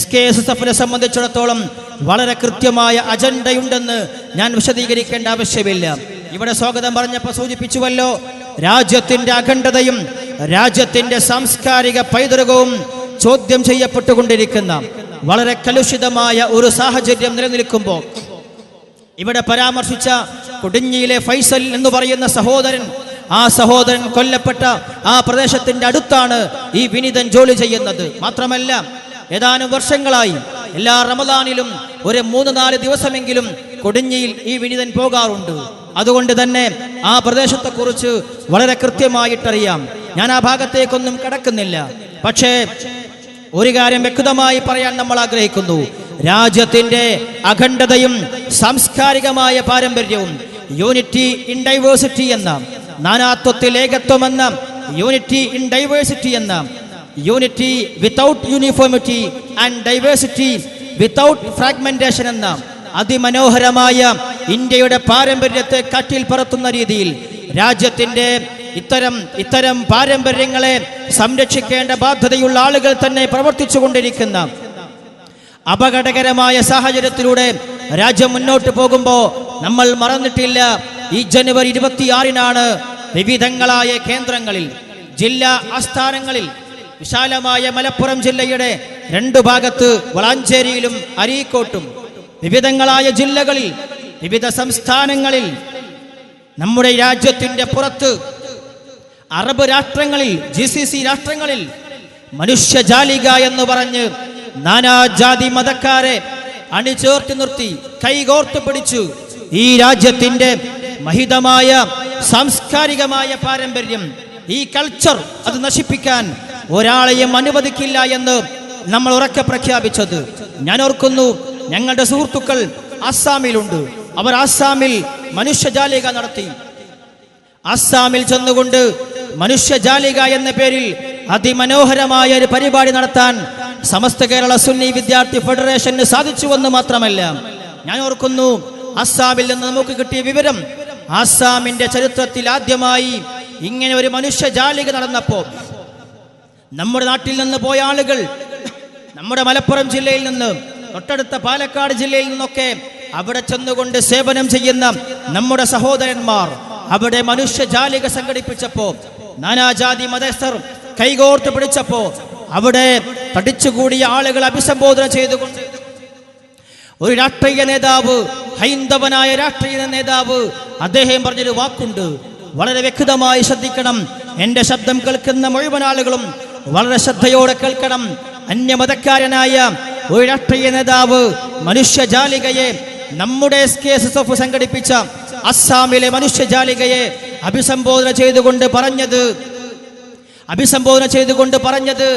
SKSSFനെ സംബന്ധിച്ചിടത്തോളം വളരെ കൃത്യമായ അജണ്ടയുണ്ടെന്ന് ഞാൻ വിശദീകരിക്കേണ്ട ആവശ്യമില്ല. ഇവിടെ സ്വാഗതം പറഞ്ഞപ്പോൾ സൂചിപ്പിച്ചുവല്ലോ, രാജ്യത്തിന്റെ അഖണ്ഡതയും രാജ്യത്തിന്റെ സാംസ്കാരിക പൈതൃകവും ചോദ്യം ചെയ്യപ്പെട്ടുകൊണ്ടിരിക്കുന്ന വളരെ കലുഷിതമായ ഒരു സാഹചര്യം നിലനിൽക്കുമ്പോൾ ഇവിടെ പരാമർശിച്ച കൊടിഞ്ഞിയിലെ ഫൈസൽ എന്ന് പറയുന്ന ആ സഹോദരൻ കൊല്ലപ്പെട്ട ആ പ്രദേശത്തിന്റെ അടുത്താണ് ഈ വിനീതൻ ജോലി ചെയ്യുന്നത്. മാത്രമല്ല, ഏതാനും വർഷങ്ങളായി എല്ലാ റമദാനിലും ഒരു 3-4 ദിവസമെങ്കിലും കൊടിഞ്ഞിയിൽ ഈ വിനീതൻ പോകാറുണ്ട്. അതുകൊണ്ട് തന്നെ ആ പ്രദേശത്തെക്കുറിച്ച് വളരെ കൃത്യമായിട്ടറിയാം. ഞാൻ ആ ഭാഗത്തേക്കൊന്നും കടക്കുന്നില്ല. പക്ഷേ ഒരു കാര്യം വ്യക്തമായി പറയാൻ നമ്മൾ ആഗ്രഹിക്കുന്നു. രാജ്യത്തിന്റെ അഖണ്ഡതയും സാംസ്കാരികമായ പാരമ്പര്യവും, യൂണിറ്റി ഇൻ ഡൈവേഴ്സിറ്റി എന്ന, നാനാത്വത്തിൽ ഏകത്വമെന്ന, യൂണിറ്റി ഇൻ ഡൈവേഴ്സിറ്റി എന്ന, unity without uniformity and diversity without fragmentation എന്ന അതിമനോഹരമായ ഇന്ത്യയുടെ പാരമ്പര്യത്തെ കാറ്റിൽ പറത്തുന്ന രീതിയിൽ രാജ്യത്തിന്റെ ഇത്തരം പാരമ്പര്യങ്ങളെ സംരക്ഷിക്കേണ്ട ബാധ്യതയുള്ള ആളുകൾ തന്നെ പ്രവർത്തിച്ചു കൊണ്ടിരിക്കുന്ന അപകടകരമായ സാഹചര്യത്തിലൂടെ രാജ്യം മുന്നോട്ട് പോകുമ്പോൾ നമ്മൾ മറന്നിട്ടില്ല, ഈ ജനുവരി 26-നാണ് വിവിധങ്ങളായ കേന്ദ്രങ്ങളിൽ, ജില്ലാ ആസ്ഥാനങ്ങളിൽ, വിശാലമായ മലപ്പുറം ജില്ലയുടെ 2 ഭാഗത്ത് വളാഞ്ചേരിയിലും അരീക്കോട്ടും, വിവിധങ്ങളായ ജില്ലകളിൽ, വിവിധ സംസ്ഥാനങ്ങളിൽ, നമ്മുടെ രാജ്യത്തിന്റെ പുറത്ത് അറബ് രാഷ്ട്രങ്ങളിൽ, GCC രാഷ്ട്രങ്ങളിൽ മനുഷ്യജാലിക എന്ന് പറഞ്ഞ് നാനാജാതി മതക്കാരെ അണിചേർത്ത് നിർത്തി കൈകോർത്ത് പിടിച്ചു ഈ രാജ്യത്തിന്റെ മഹിതമായ സാംസ്കാരികമായ പാരമ്പര്യം ഈ കൾച്ചർ അത് നശിപ്പിക്കാൻ ഒരാളെയും അനുവദിക്കില്ല എന്ന് നമ്മൾ ഉറക്കെ പ്രഖ്യാപിച്ചത്. ഞാൻ ഓർക്കുന്നു, ഞങ്ങളുടെ സുഹൃത്തുക്കൾ ആസാമിലുണ്ട്. അവർ ആസാമിൽ മനുഷ്യജാലിക നടത്തി. ആസാമിൽ ചെന്നുകൊണ്ട് മനുഷ്യജാലിക എന്ന പേരിൽ അതിമനോഹരമായ ഒരു പരിപാടി നടത്താൻ സമസ്ത കേരള സുന്നി വിദ്യാർത്ഥി ഫെഡറേഷന് സാധിച്ചുവെന്ന് മാത്രമല്ല, ഞാൻ ഓർക്കുന്നു, ആസാമിൽ നിന്ന് നമുക്ക് കിട്ടിയ വിവരം, ആസാമിന്റെ ചരിത്രത്തിൽ ആദ്യമായി ഇങ്ങനെ ഒരു മനുഷ്യജാലിക നടന്നപ്പോൾ നമ്മുടെ നാട്ടിൽ നിന്ന് പോയ ആളുകൾ, നമ്മുടെ മലപ്പുറം ജില്ലയിൽ നിന്ന്, തൊട്ടടുത്ത പാലക്കാട് ജില്ലയിൽ നിന്നൊക്കെ അവിടെ ചെന്നുകൊണ്ട് സേവനം ചെയ്യുന്ന നമ്മുടെ സഹോദരന്മാർ അവിടെ മനുഷ്യജാലിക സംഘടിപ്പിച്ചപ്പോ, നാനാജാതി മതസ്ഥർ കൈകോർത്ത് പിടിച്ചപ്പോ, അവിടെ തടിച്ചുകൂടിയ ആളുകൾ അഭിസംബോധന ചെയ്തുകൊണ്ട് ഒരു രാഷ്ട്രീയ നേതാവ്, ഹൈന്ദവനായ രാഷ്ട്രീയ നേതാവ്, അദ്ദേഹം പറഞ്ഞൊരു വാക്കുണ്ട്, വളരെ വ്യക്തമായി ശ്രദ്ധിക്കണം. എന്റെ ശബ്ദം കേൾക്കുന്ന മുഴുവൻ ആളുകളും വളരെ ശ്രദ്ധയോടെ കേൾക്കണം. അന്യമതക്കാരനായ ഒരു രാഷ്ട്രീയ നേതാവ് മനുഷ്യജാലികയെ, നമ്മുടെ SKSSF സംഘടിപ്പിച്ച അസ്സാമിലെ മനുഷ്യജാലികയെ അഭിസംബോധന ചെയ്തുകൊണ്ട് പറഞ്ഞത്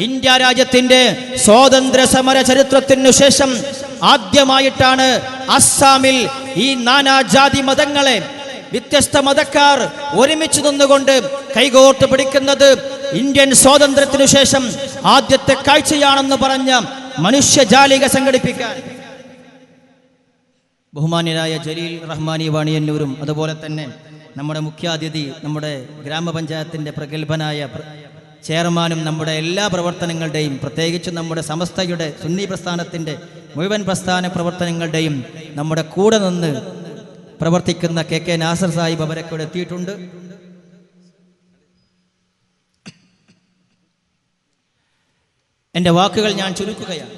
ഇന്ത്യ രാജ്യത്തിന്റെ സ്വാതന്ത്ര്യ സമര ചരിത്രത്തിനു ശേഷം ആദ്യമായിട്ടാണ് അസ്സാമിൽ ഈ നാനാജാതി മതങ്ങളെ, വ്യത്യസ്ത മതക്കാർ ഒരുമിച്ച് നിന്നുകൊണ്ട് കൈകോർത്ത് പിടിക്കുന്നത് ഇന്ത്യൻ സ്വാതന്ത്ര്യത്തിനു ശേഷം ആദ്യത്തെ കാഴ്ചയാണെന്ന് പറഞ്ഞ മനുഷ്യജാലിക സംഘടിപ്പിക്കാൻ ബഹുമാന്യരായ ജലീൽ റഹ്മാനി വാണിയന്നൂരും അതുപോലെ തന്നെ നമ്മുടെ മുഖ്യാതിഥി, നമ്മുടെ ഗ്രാമപഞ്ചായത്തിൻ്റെ പ്രഗത്ഭനായ ചെയർമാനും നമ്മുടെ എല്ലാ പ്രവർത്തനങ്ങളുടെയും, പ്രത്യേകിച്ച് നമ്മുടെ സമസ്തയുടെ സുന്നി പ്രസ്ഥാനത്തിൻ്റെ മുഴുവൻ പ്രസ്ഥാന പ്രവർത്തനങ്ങളുടെയും നമ്മുടെ കൂടെ നിന്ന് പ്രവർത്തിക്കുന്ന KK നാസർ സാഹിബ് അവരൊക്കെ ഇവിടെ എത്തിയിട്ടുണ്ട്. എൻ്റെ വാക്കുകൾ ഞാൻ ചുരുക്കുകയാണ്.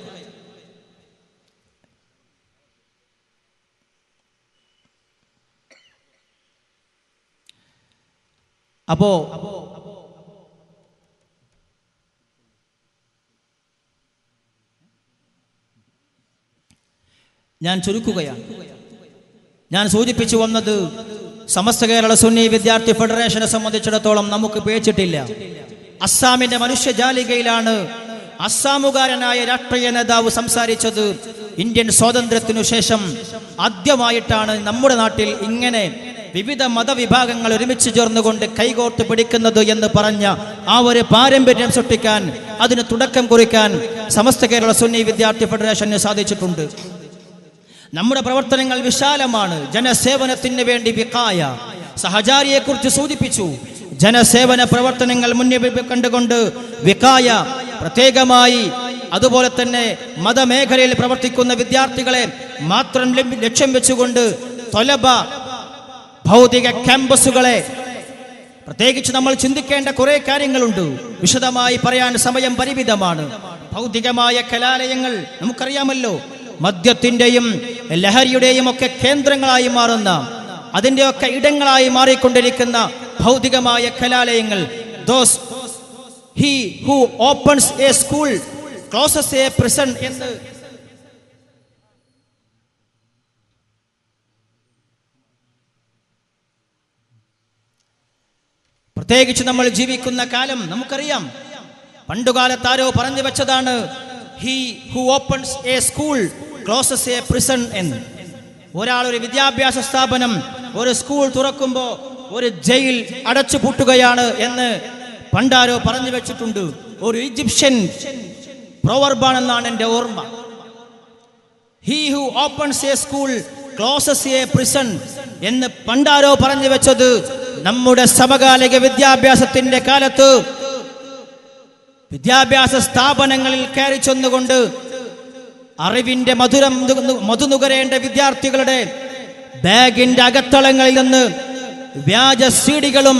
അപ്പോ ഞാൻ ചുരുക്കുകയാണ്. ഞാൻ സൂചിപ്പിച്ചു വന്നത്, സമസ്ത കേരള സുന്നി വിദ്യാർത്ഥി ഫെഡറേഷനെ സംബന്ധിച്ചിടത്തോളം നമുക്ക് പേച്ചിട്ടില്ല. അസ്സാമിന്റെ മനുഷ്യജാലികയിലാണ് അസ്സാമുകാരനായ രാഷ്ട്രീയ നേതാവ് സംസാരിച്ചത്. ഇന്ത്യൻ സ്വാതന്ത്ര്യത്തിനു ശേഷം ആദ്യമായിട്ടാണ് നമ്മുടെ നാട്ടിൽ ഇങ്ങനെ വിവിധ മതവിഭാഗങ്ങൾ ഒരുമിച്ച് ചേർന്നുകൊണ്ട് കൈകോർത്ത് പിടിക്കുന്നത് എന്ന് പറഞ്ഞ ആ ഒരു പാരമ്പര്യം സൃഷ്ടിക്കാൻ, അതിന് തുടക്കം കുറിക്കാൻ സമസ്ത കേരള സുന്നി വിദ്യാർത്ഥി ഫെഡറേഷന് സാധിച്ചിട്ടുണ്ട്. നമ്മുടെ പ്രവർത്തനങ്ങൾ വിശാലമാണ്. ജനസേവനത്തിന് വേണ്ടി വിഖായ, സഹചാരിയെക്കുറിച്ച് സൂചിപ്പിച്ചു. ജനസേവന പ്രവർത്തനങ്ങൾ മുന്നിൽ കണ്ടുകൊണ്ട് വിഖായ പ്രത്യേകമായി, അതുപോലെ തന്നെ മതമേഖലയിൽ പ്രവർത്തിക്കുന്ന വിദ്യാർത്ഥികളെ മാത്രം ലക്ഷ്യം വെച്ചുകൊണ്ട് തൊലബ ഭൗതിക ക്യാമ്പസുകളെ, പ്രത്യേകിച്ച് നമ്മൾ ചിന്തിക്കേണ്ട കുറെ കാര്യങ്ങളുണ്ട്. വിശദമായി പറയാൻ സമയം പരിമിതമാണ്. ഭൗതികമായ കലാലയങ്ങൾ നമുക്കറിയാമല്ലോ, മദ്യത്തിൻ്റെയും ലഹരിയുടെയും ഒക്കെ കേന്ദ്രങ്ങളായി മാറുന്ന, അതിൻ്റെയൊക്കെ ഇടങ്ങളായി മാറിക്കൊണ്ടിരിക്കുന്ന ഭൗതികമായ കലാലയങ്ങൾ. Those he who opens a school closes a prison എന്ന് പ്രത്യേകിച്ച് നമ്മൾ ജീവിക്കുന്ന കാലം നമുക്കറിയാം. പണ്ടുകാലത്ത് ആരോ പറഞ്ഞു വെച്ചതാണ്, he who opens a school closes a prison എന്ന്. ഒരാൾ ഒരു വിദ്യാഭ്യാസ സ്ഥാപനം, ഒരു സ്കൂൾ തുറക്കുമ്പോൾ ഒരു ജയിൽ അടച്ചു പൂട്ടുകയാണ് എന്ന് പണ്ടാരോ പറഞ്ഞു വെച്ചിട്ടുണ്ട്. ഒരു ഈജിപ്ഷ്യൻ പ്രോവർബാണെന്നാണ് എൻ്റെ ഓർമ്മ. He who opens a school closes a prison എന്ന് പണ്ടാരോ പറഞ്ഞു വെച്ചത് നമ്മുടെ സമകാലിക വിദ്യാഭ്യാസത്തിന്റെ കാലത്ത് വിദ്യാഭ്യാസ സ്ഥാപനങ്ങളിൽ കയറി ചെന്നുകൊണ്ട് അറിവിന്റെ മധുനുകരേണ്ട വിദ്യാർത്ഥികളുടെ ബാഗിന്റെ അകത്തളങ്ങളിൽ നിന്ന് വ്യാജ സീഡികളും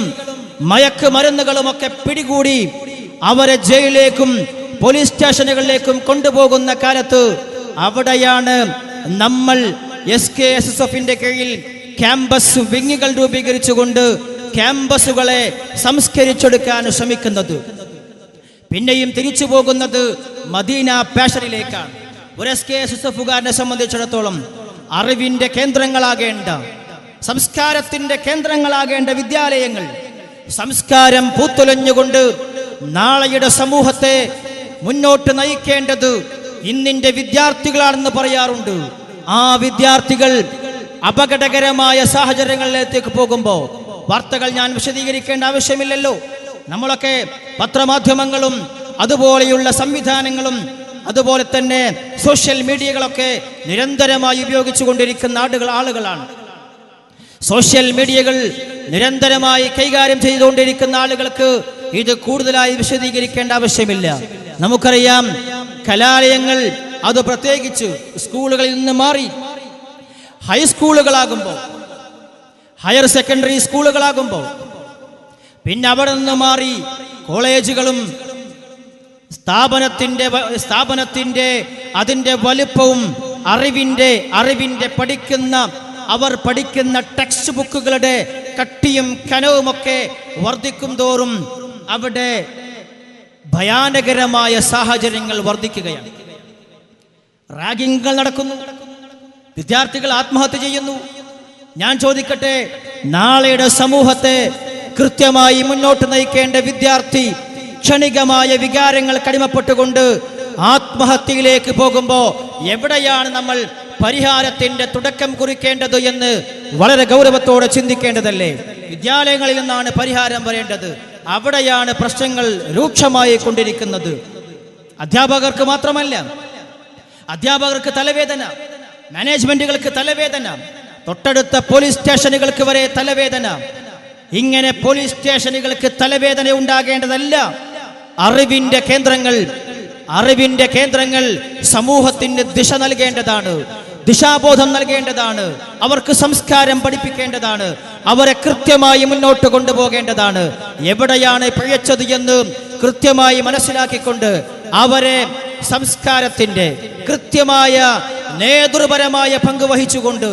മയക്കുമരുന്നുകളും ഒക്കെ പിടികൂടി അവരെ ജയിലിലേക്കും പോലീസ് സ്റ്റേഷനുകളിലേക്കും കൊണ്ടുപോകുന്ന കാലത്ത് അവിടെയാണ് നമ്മൾ SKSSFന്റെ കീഴിൽ ക്യാമ്പസ് വിങ്ങുകൾ രൂപീകരിച്ചുകൊണ്ട് ക്യാമ്പസുകളെ സംസ്കരിച്ചെടുക്കാൻ ശ്രമിക്കുന്നത്. പിന്നെയും തിരിച്ചു പോകുന്നത് മദീന പാഷനിലേക്കാണ്. ഒരു SKSSFകാരനെ സംബന്ധിച്ചിടത്തോളം അറിവിന്റെ കേന്ദ്രങ്ങളാകേണ്ട, സംസ്കാരത്തിന്റെ കേന്ദ്രങ്ങളാകേണ്ട വിദ്യാലയങ്ങൾ സംസ്കാരം പൂത്തുലഞ്ഞുകൊണ്ട് നാളെയുടെ സമൂഹത്തെ മുന്നോട്ട് നയിക്കേണ്ടത് ഇന്നിന്റെ വിദ്യാർത്ഥികളാണെന്ന് പറയാറുണ്ട്. ആ വിദ്യാർത്ഥികൾ അപകടകരമായ സാഹചര്യങ്ങളിലേക്ക് പോകുമ്പോൾ വാർത്തകൾ ഞാൻ വിശദീകരിക്കേണ്ട ആവശ്യമില്ലല്ലോ. നമ്മളൊക്കെ പത്രമാധ്യമങ്ങളും അതുപോലെയുള്ള സംവിധാനങ്ങളും അതുപോലെ തന്നെ സോഷ്യൽ മീഡിയകളൊക്കെ നിരന്തരമായി ഉപയോഗിച്ചുകൊണ്ടിരിക്കുന്ന ആളുകളാണ്. സോഷ്യൽ മീഡിയകൾ നിരന്തരമായി കൈകാര്യം ചെയ്തുകൊണ്ടിരിക്കുന്ന ആളുകൾക്ക് ഇത് കൂടുതലായി വിശദീകരിക്കേണ്ട ആവശ്യമില്ല. നമുക്കറിയാം, കലാലയങ്ങൾ അത് പ്രത്യേകിച്ച് സ്കൂളുകളിൽ നിന്ന് മാറി ഹൈസ്കൂളുകളാകുമ്പോൾ, ഹയർ സെക്കൻഡറി സ്കൂളുകളാകുമ്പോൾ, പിന്നെ അവിടെ നിന്ന് മാറി കോളേജുകളും സ്ഥാപനത്തിന്റെ അതിൻ്റെ വലുപ്പവും അറിവിന്റെ അവർ പഠിക്കുന്ന ടെക്സ്റ്റ് ബുക്കുകളുടെ കട്ടിയും കനവുമൊക്കെ വർദ്ധിക്കും തോറും അവിടെ ഭയാനകരമായ സാഹചര്യങ്ങൾ വർദ്ധിക്കുകയാണ്. റാഗിങ്ങുകൾ നടക്കുന്നു, വിദ്യാർത്ഥികൾ ആത്മഹത്യ ചെയ്യുന്നു. ഞാൻ ചോദിക്കട്ടെ, നാളെയുടെ സമൂഹത്തെ കൃത്യമായി മുന്നോട്ട് നയിക്കേണ്ട വിദ്യാർത്ഥി ക്ഷണികമായ വികാരങ്ങൾ കടിമപ്പെട്ടുകൊണ്ട് ആത്മഹത്യയിലേക്ക് പോകുമ്പോൾ എവിടെയാണ് നമ്മൾ പരിഹാരത്തിന്റെ തുടക്കം കുറിക്കേണ്ടത് എന്ന് വളരെ ഗൗരവത്തോടെ ചിന്തിക്കേണ്ടതല്ലേ? വിദ്യാലയങ്ങളിൽ നിന്നാണ് പരിഹാരം വരേണ്ടത്. അവിടെയാണ് പ്രശ്നങ്ങൾ രൂക്ഷമായി കൊണ്ടിരിക്കുന്നത്. അധ്യാപകർക്ക് മാത്രമല്ല, അധ്യാപകർക്ക് തലവേദന, മാനേജ്മെന്റുകൾക്ക് തലവേദന, തൊട്ടടുത്ത പോലീസ് സ്റ്റേഷനുകൾക്ക് വരെ തലവേദന. ഇങ്ങനെ പോലീസ് സ്റ്റേഷനുകൾക്ക് തലവേദന ഉണ്ടാകേണ്ടതല്ല. അറിവിന്റെ കേന്ദ്രങ്ങൾ സമൂഹത്തിന് ദിശ നൽകേണ്ടതാണ്, ദിശാബോധം നൽകേണ്ടതാണ്, അവർക്ക് സംസ്കാരം പഠിപ്പിക്കേണ്ടതാണ്, അവരെ കൃത്യമായി മുന്നോട്ട് കൊണ്ടുപോകേണ്ടതാണ്. എവിടെയാണ് പിഴച്ചത് എന്ന് കൃത്യമായി മനസ്സിലാക്കിക്കൊണ്ട് അവരെ സംസ്കാരത്തിന്റെ കൃത്യമായ നേതൃപരമായ പങ്ക് വഹിച്ചുകൊണ്ട്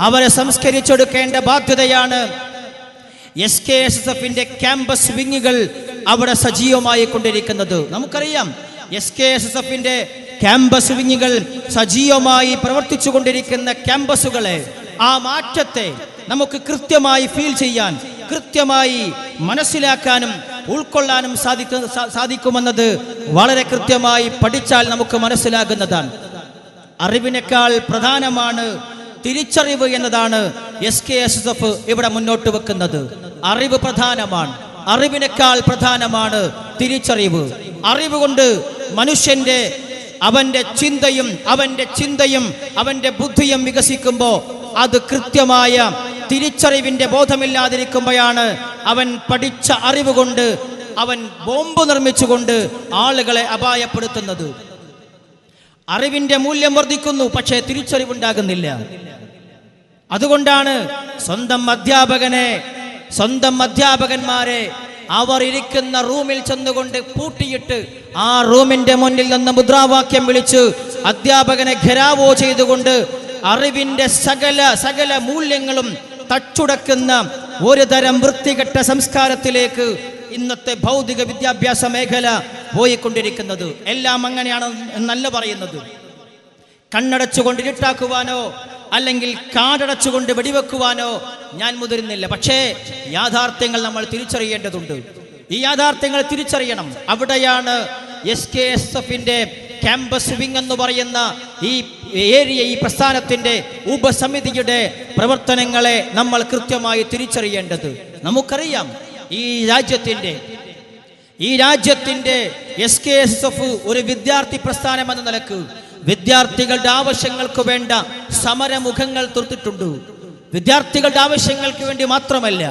അവരെ സംസ്കരിച്ചെടുക്കേണ്ട ബാധ്യതയാണ് SKSSFന്റെ ക്യാമ്പസ് വിങ്ങുകൾ അവിടെ സജീവമായി കൊണ്ടിരിക്കുന്നത്. നമുക്കറിയാം, SKSSFന്റെ ക്യാമ്പസ് വിങ്ങുകൾ സജീവമായി പ്രവർത്തിച്ചു കൊണ്ടിരിക്കുന്ന ക്യാമ്പസുകളെ, ആ മാറ്റത്തെ നമുക്ക് കൃത്യമായി ഫീൽ ചെയ്യാൻ, കൃത്യമായി മനസ്സിലാക്കാനും ഉൾക്കൊള്ളാനും സാധിക്കുമെന്നത് വളരെ കൃത്യമായി പഠിച്ചാൽ നമുക്ക് മനസ്സിലാകുന്നതാണ്. അറിവിനേക്കാൾ പ്രധാനമാണ് തിരിച്ചറിവ് എന്നതാണ് SKSSF ഇവിടെ മുന്നോട്ട് വെക്കുന്നത്. അറിവ് പ്രധാനമാണ്, അറിവിനേക്കാൾ പ്രധാനമാണ് തിരിച്ചറിവ്. അറിവ് കൊണ്ട് മനുഷ്യന്റെ അവന്റെ ചിന്തയും അവന്റെ ബുദ്ധിയും വികസിക്കുമ്പോൾ അത് കൃത്യമായ തിരിച്ചറിവിന്റെ ബോധമില്ലാതിരിക്കുമ്പോഴാണ് അവൻ പഠിച്ച അറിവ് കൊണ്ട് അവൻ ബോംബ് നിർമ്മിച്ചുകൊണ്ട് ആളുകളെ അപായപ്പെടുത്തുന്നത്. അറിവിന്റെ മൂല്യം വർദ്ധിക്കുന്നു, പക്ഷേ തിരിച്ചറിവുണ്ടാകുന്നില്ല. അതുകൊണ്ടാണ് സ്വന്തം അധ്യാപകന്മാരെ അവർ ഇരിക്കുന്ന റൂമിൽ ചെന്നുകൊണ്ട് പൂട്ടിയിട്ട് ആ റൂമിന്റെ മുന്നിൽ നിന്ന് മുദ്രാവാക്യം വിളിച്ച് അധ്യാപകനെ ഘെരാവോ ചെയ്തുകൊണ്ട് അറിവിന്റെ സകല മൂല്യങ്ങളും തച്ചുടക്കുന്ന ഒരു തരം വൃത്തികെട്ട സംസ്കാരത്തിലേക്ക് ഇന്നത്തെ ഭൗതിക വിദ്യാഭ്യാസ മേഖല പോയിക്കൊണ്ടിരിക്കുന്നത്. എല്ലാം അങ്ങനെയാണ് എന്നല്ല പറയുന്നത്. കണ്ണടച്ചുകൊണ്ട് ഇരുട്ടാക്കുവാനോ അല്ലെങ്കിൽ കാടടച്ചുകൊണ്ട് വെടിവെക്കുവാനോ ഞാൻ മുതിരുന്നില്ല. പക്ഷേ യാഥാർത്ഥ്യങ്ങൾ നമ്മൾ തിരിച്ചറിയേണ്ടതുണ്ട്. ഈ യാഥാർത്ഥ്യങ്ങൾ തിരിച്ചറിയണം. അവിടെയാണ് SKSSFന്റെ ക്യാമ്പസ് വിങ് എന്ന് പറയുന്ന ഈ പ്രസ്ഥാനത്തിന്റെ ഉപസമിതിയുടെ പ്രവർത്തനങ്ങളെ നമ്മൾ കൃത്യമായി തിരിച്ചറിയേണ്ടത്. നമുക്കറിയാം, ഈ രാജ്യത്തിന്റെ SKSSF ഒരു വിദ്യാർത്ഥി പ്രസ്ഥാനം എന്ന നിലക്ക് വിദ്യാർത്ഥികളുടെ ആവശ്യങ്ങൾക്ക് വേണ്ട സമരമുഖങ്ങൾ തീർത്തിട്ടുണ്ട്. വിദ്യാർത്ഥികളുടെ ആവശ്യങ്ങൾക്ക് വേണ്ടി മാത്രമല്ല,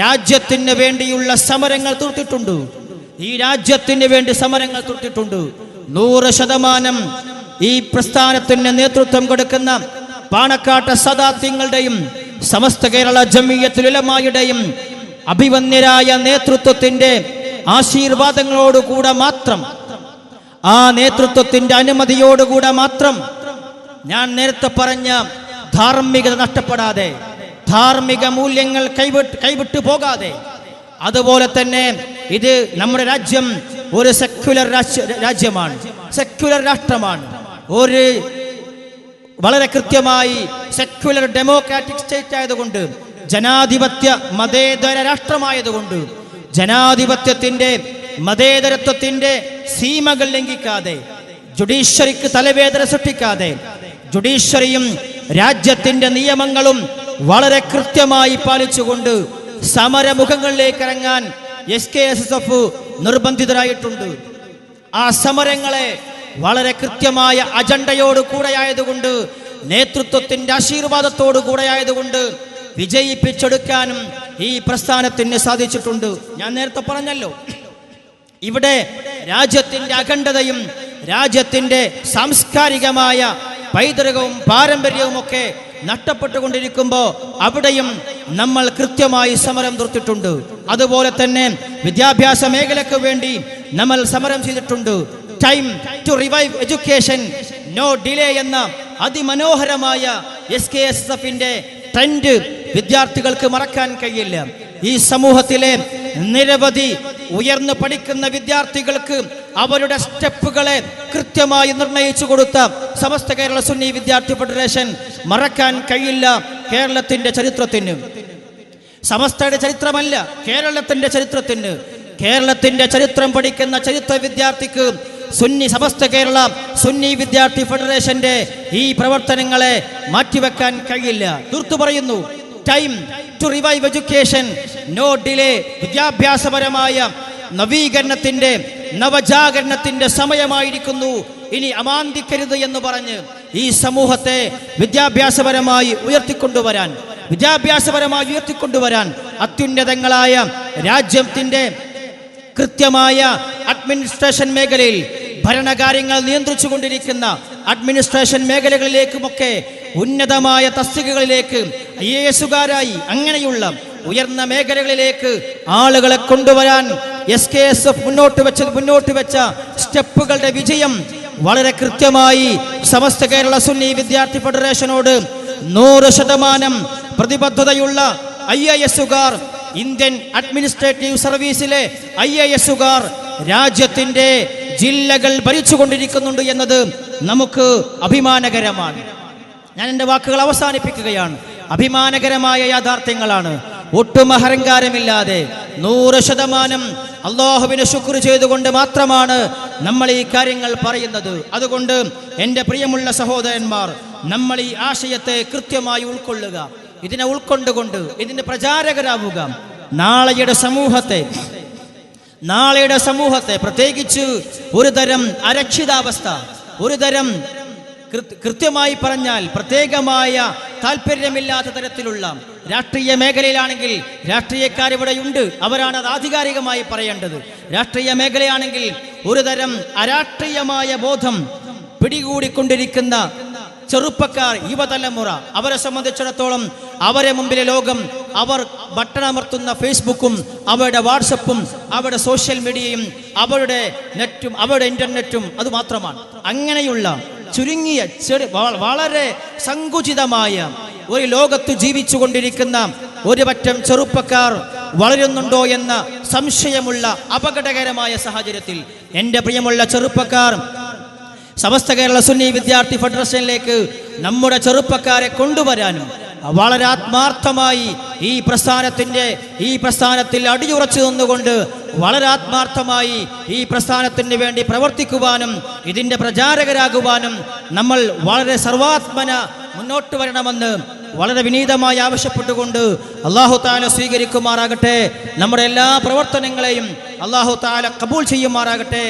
രാജ്യത്തിന് വേണ്ടിയുള്ള സമരങ്ങൾ തീർത്തിട്ടുണ്ട്. ഈ രാജ്യത്തിന് വേണ്ടി സമരങ്ങൾ തീർത്തിട്ടുണ്ട്. 100% ഈ പ്രസ്ഥാനത്തിന് നേതൃത്വം കൊടുക്കുന്ന പാണക്കാട്ട് സദാത്യങ്ങളുടെയും സമസ്ത കേരള ജമിയത്തുൽ ഉലമായുടെയും അഭിവന്യരായ നേതൃത്വത്തിന്റെ ആശീർവാദങ്ങളോടുകൂടെ മാത്രം, ആ നേതൃത്വത്തിന്റെ അനുമതിയോടുകൂടെ മാത്രം, ഞാൻ നേരത്തെ പറഞ്ഞ ധാർമ്മികത നഷ്ടപ്പെടാതെ, ധാർമ്മിക മൂല്യങ്ങൾ കൈവിട്ടു പോകാതെ, അതുപോലെ തന്നെ ഇത് നമ്മുടെ രാജ്യം ഒരു സെക്യുലർ രാജ്യമാണ്, സെക്യുലർ രാഷ്ട്രമാണ്. ഒരു വളരെ കൃത്യമായി സെക്യുലർ ഡെമോക്രാറ്റിക് സ്റ്റേറ്റ് ആയതുകൊണ്ട്, ജനാധിപത്യ മതേതര രാഷ്ട്രമായതുകൊണ്ട് ജനാധിപത്യത്തിന്റെ മതേതരത്വത്തിന്റെ സീമകൾ ലംഘിക്കാതെ, ജുഡീഷ്യറിക്ക് തലവേദന സൃഷ്ടിക്കാതെ, ജുഡീഷ്യറിയും രാജ്യത്തിന്റെ നിയമങ്ങളും വളരെ കൃത്യമായി പാലിച്ചുകൊണ്ട് സമരമുഖങ്ങളിലേക്ക് ഇറങ്ങാൻ SKSSF നിർബന്ധിതരായിട്ടുണ്ട്. ആ സമരങ്ങളെ വളരെ കൃത്യമായ അജണ്ടയോട് കൂടെയായതുകൊണ്ട്, നേതൃത്വത്തിന്റെ ആശീർവാദത്തോടു കൂടെയായതുകൊണ്ട് വിജയിപ്പിച്ചെടുക്കാനും ഈ പ്രസ്ഥാനത്തിന് സാധിച്ചിട്ടുണ്ട്. ഞാൻ നേരത്തെ പറഞ്ഞല്ലോ, ഇവിടെ രാജ്യത്തിന്റെ അഖണ്ഡതയും രാജ്യത്തിന്റെ സാംസ്കാരികമായ പൈതൃകവും പാരമ്പര്യവും ഒക്കെ നഷ്ടപ്പെട്ടുകൊണ്ടിരിക്കുമ്പോൾ അവിടെയും നമ്മൾ കൃത്യമായി സമരം തീർത്തിട്ടുണ്ട്. അതുപോലെ തന്നെ വിദ്യാഭ്യാസ മേഖലയ്ക്ക് വേണ്ടി നമ്മൾ സമരം ചെയ്തിട്ടുണ്ട്. Time to revive education, no delay എന്ന അതിമനോഹരമായ SKSSFന്റെ ട്രെൻഡ് വിദ്യാർത്ഥികൾക്ക് മറക്കാൻ കഴിയില്ല. ഈ സമൂഹത്തിലെ നിരവധി ഉയർന്നു പഠിക്കുന്ന വിദ്യാർത്ഥികൾക്ക് അവരുടെ സ്റ്റെപ്പുകളെ കൃത്യമായി നിർണയിച്ചു കൊടുത്ത സമസ്ത കേരള സുന്നി വിദ്യാർത്ഥി ഫെഡറേഷൻ മറക്കാൻ കഴിയില്ല കേരളത്തിന്റെ ചരിത്രത്തിന്. സമസ്തയുടെ ചരിത്രമല്ല, കേരളത്തിന്റെ ചരിത്രത്തിന്. കേരളത്തിന്റെ ചരിത്രം പഠിക്കുന്ന ചരിത്ര വിദ്യാർത്ഥിക്ക് സമസ്ത കേരള സുന്നി വിദ്യാർത്ഥി ഫെഡറേഷന്റെ ഈ പ്രവർത്തനങ്ങളെ മാറ്റിവെക്കാൻ കഴിയില്ല. തീർത്തു പറയുന്നു, time to revive education, no delay. വിദ്യാഭ്യാസപരമായ നവീകരണത്തിന്റെ നവജാഗരണത്തിന്റെ സമയമായിരിക്കുന്നു. ഇനി അമാന്തിക്കരുത് എന്ന് പറഞ്ഞ് ഈ സമൂഹത്തെ വിദ്യാഭ്യാസപരമായി ഉയർത്തിക്കൊണ്ടുവരാൻ അത്യുന്നതങ്ങളായ രാജ്യത്തിന്റെ കൃത്യമായ അഡ്മിനിസ്ട്രേഷൻ മേഖലയിൽ ഭരണകാര്യങ്ങൾ നിയന്ത്രിച്ചു കൊണ്ടിരിക്കുന്ന അഡ്മിനിസ്ട്രേഷൻ മേഖലകളിലേക്കുമൊക്കെ ഉന്നതമായ തസ്തികകളിലേക്ക് IAS-കാരായി അങ്ങനെയുള്ള ഉയർന്ന മേഖലകളിലേക്ക് ആളുകളെ കൊണ്ടുവരാൻ SKSF മുന്നോട്ട് വെച്ച സ്റ്റെപ്പുകളുടെ വിജയം വളരെ കൃത്യമായി സമസ്ത കേരള സുന്നി വിദ്യാർത്ഥി ഫെഡറേഷനോട് 100% പ്രതിബദ്ധതയുള്ള IAS-കാർ, ഇന്ത്യൻ അഡ്മിനിസ്ട്രേറ്റീവ് സർവീസിലെ IAS-കാർ രാജ്യത്തിന്റെ ജില്ലകൾ ഭരിച്ചുകൊണ്ടിരിക്കുന്നുണ്ട് എന്നത് നമുക്ക് അഭിമാനകരമാണ്. ഞാൻ എൻ്റെ വാക്കുകൾ അവസാനിപ്പിക്കുകയാണ്. അഭിമാനകരമായ യാഥാർത്ഥ്യങ്ങളാണ്. ഒട്ടും അഹങ്കാരമില്ലാതെ 100% അല്ലാഹുവിനെ ശുക്ർ ചെയ്തുകൊണ്ട് മാത്രമാണ് നമ്മൾ ഈ കാര്യങ്ങൾ പറയുന്നത്. അതുകൊണ്ട് എൻ്റെ പ്രിയമുള്ള സഹോദരന്മാർ, നമ്മൾ ഈ ആശയത്തെ കൃത്യമായി ഉൾക്കൊള്ളുക. ഇതിനെ ഉൾക്കൊണ്ടുകൊണ്ട് ഇതിന്റെ പ്രചാരകരാവുക. നാളെയുടെ സമൂഹത്തെ പ്രത്യേകിച്ച് ഒരുതരം അരക്ഷിതാവസ്ഥ, ഒരുതരം കൃത്യമായി പറഞ്ഞാൽ പ്രത്യേകമായ താല്പര്യമില്ലാത്ത തരത്തിലുള്ള രാഷ്ട്രീയ മേഖലയിലാണെങ്കിൽ രാഷ്ട്രീയക്കാരിവിടെയുണ്ട്, അവരാണ് അത് ആധികാരികമായി പറയേണ്ടത്. രാഷ്ട്രീയ മേഖലയാണെങ്കിൽ ഒരുതരം അരാഷ്ട്രീയമായ ബോധം പിടികൂടിക്കൊണ്ടിരിക്കുന്ന ചെറുപ്പക്കാർ, യുവതലമുറ, അവരെ സംബന്ധിച്ചിടത്തോളം അവരെ മുമ്പിലെ ലോകം അവർ ബട്ടണമർത്തുന്ന ഫേസ്ബുക്കും അവരുടെ വാട്സപ്പും അവരുടെ സോഷ്യൽ മീഡിയയും അവരുടെ നെറ്റും അവരുടെ ഇന്റർനെറ്റും അതുമാത്രമാണ്. അങ്ങനെയുള്ള ചുരുങ്ങിയ വളരെ സങ്കുചിതമായ ഒരു ലോകത്ത് ജീവിച്ചു കൊണ്ടിരിക്കുന്ന ഒരു പറ്റം ചെറുപ്പക്കാർ വളരുന്നുണ്ടോ എന്ന സംശയമുള്ള അപകടകരമായ സാഹചര്യത്തിൽ എൻ്റെ പ്രിയമുള്ള ചെറുപ്പക്കാർ, സമസ്ത കേരള സുന്നി വിദ്യാർത്ഥി ഫെഡറേഷനിലേക്ക് നമ്മുടെ ചെറുപ്പക്കാരെ കൊണ്ടുവരാനും വളരെ ആത്മാർത്ഥമായി ഈ പ്രസ്ഥാനത്തിൽ അടിയുറച്ചു നിന്നുകൊണ്ട് വളരെ ആത്മാർത്ഥമായി ഈ പ്രസ്ഥാനത്തിന് വേണ്ടി പ്രവർത്തിക്കുവാനും ഇതിൻ്റെ പ്രചാരകരാകുവാനും നമ്മൾ വളരെ സർവാത്മന മുന്നോട്ട് വരണമെന്ന് വളരെ വിനീതമായി ആവശ്യപ്പെട്ടുകൊണ്ട് അല്ലാഹു തആല സ്വീകരിക്കുമാറാകട്ടെ. നമ്മുടെ എല്ലാ പ്രവർത്തനങ്ങളെയും അല്ലാഹു തആല കബൂൽ ചെയ്യുമാറാകട്ടെ.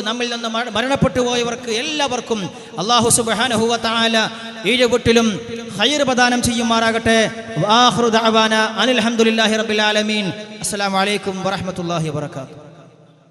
നമ്മിൽ നിന്ന് മരണപ്പെട്ടു പോയവർക്ക് എല്ലാവർക്കും അല്ലാഹു സുബ്ഹാനഹു വ തആല ഈഴുവീട്ടിലും ഖൈർ പ്രദാനം ചെയ്യുമാറാകട്ടെ. ആഖിറു ദഅവാന അനിൽ ഹംദുലില്ലാഹി റബ്ബിൽ ആലമീൻ. അസ്സലാമു അലൈക്കും വറഹ്മത്തുള്ളാഹി വബറകാതുഹു.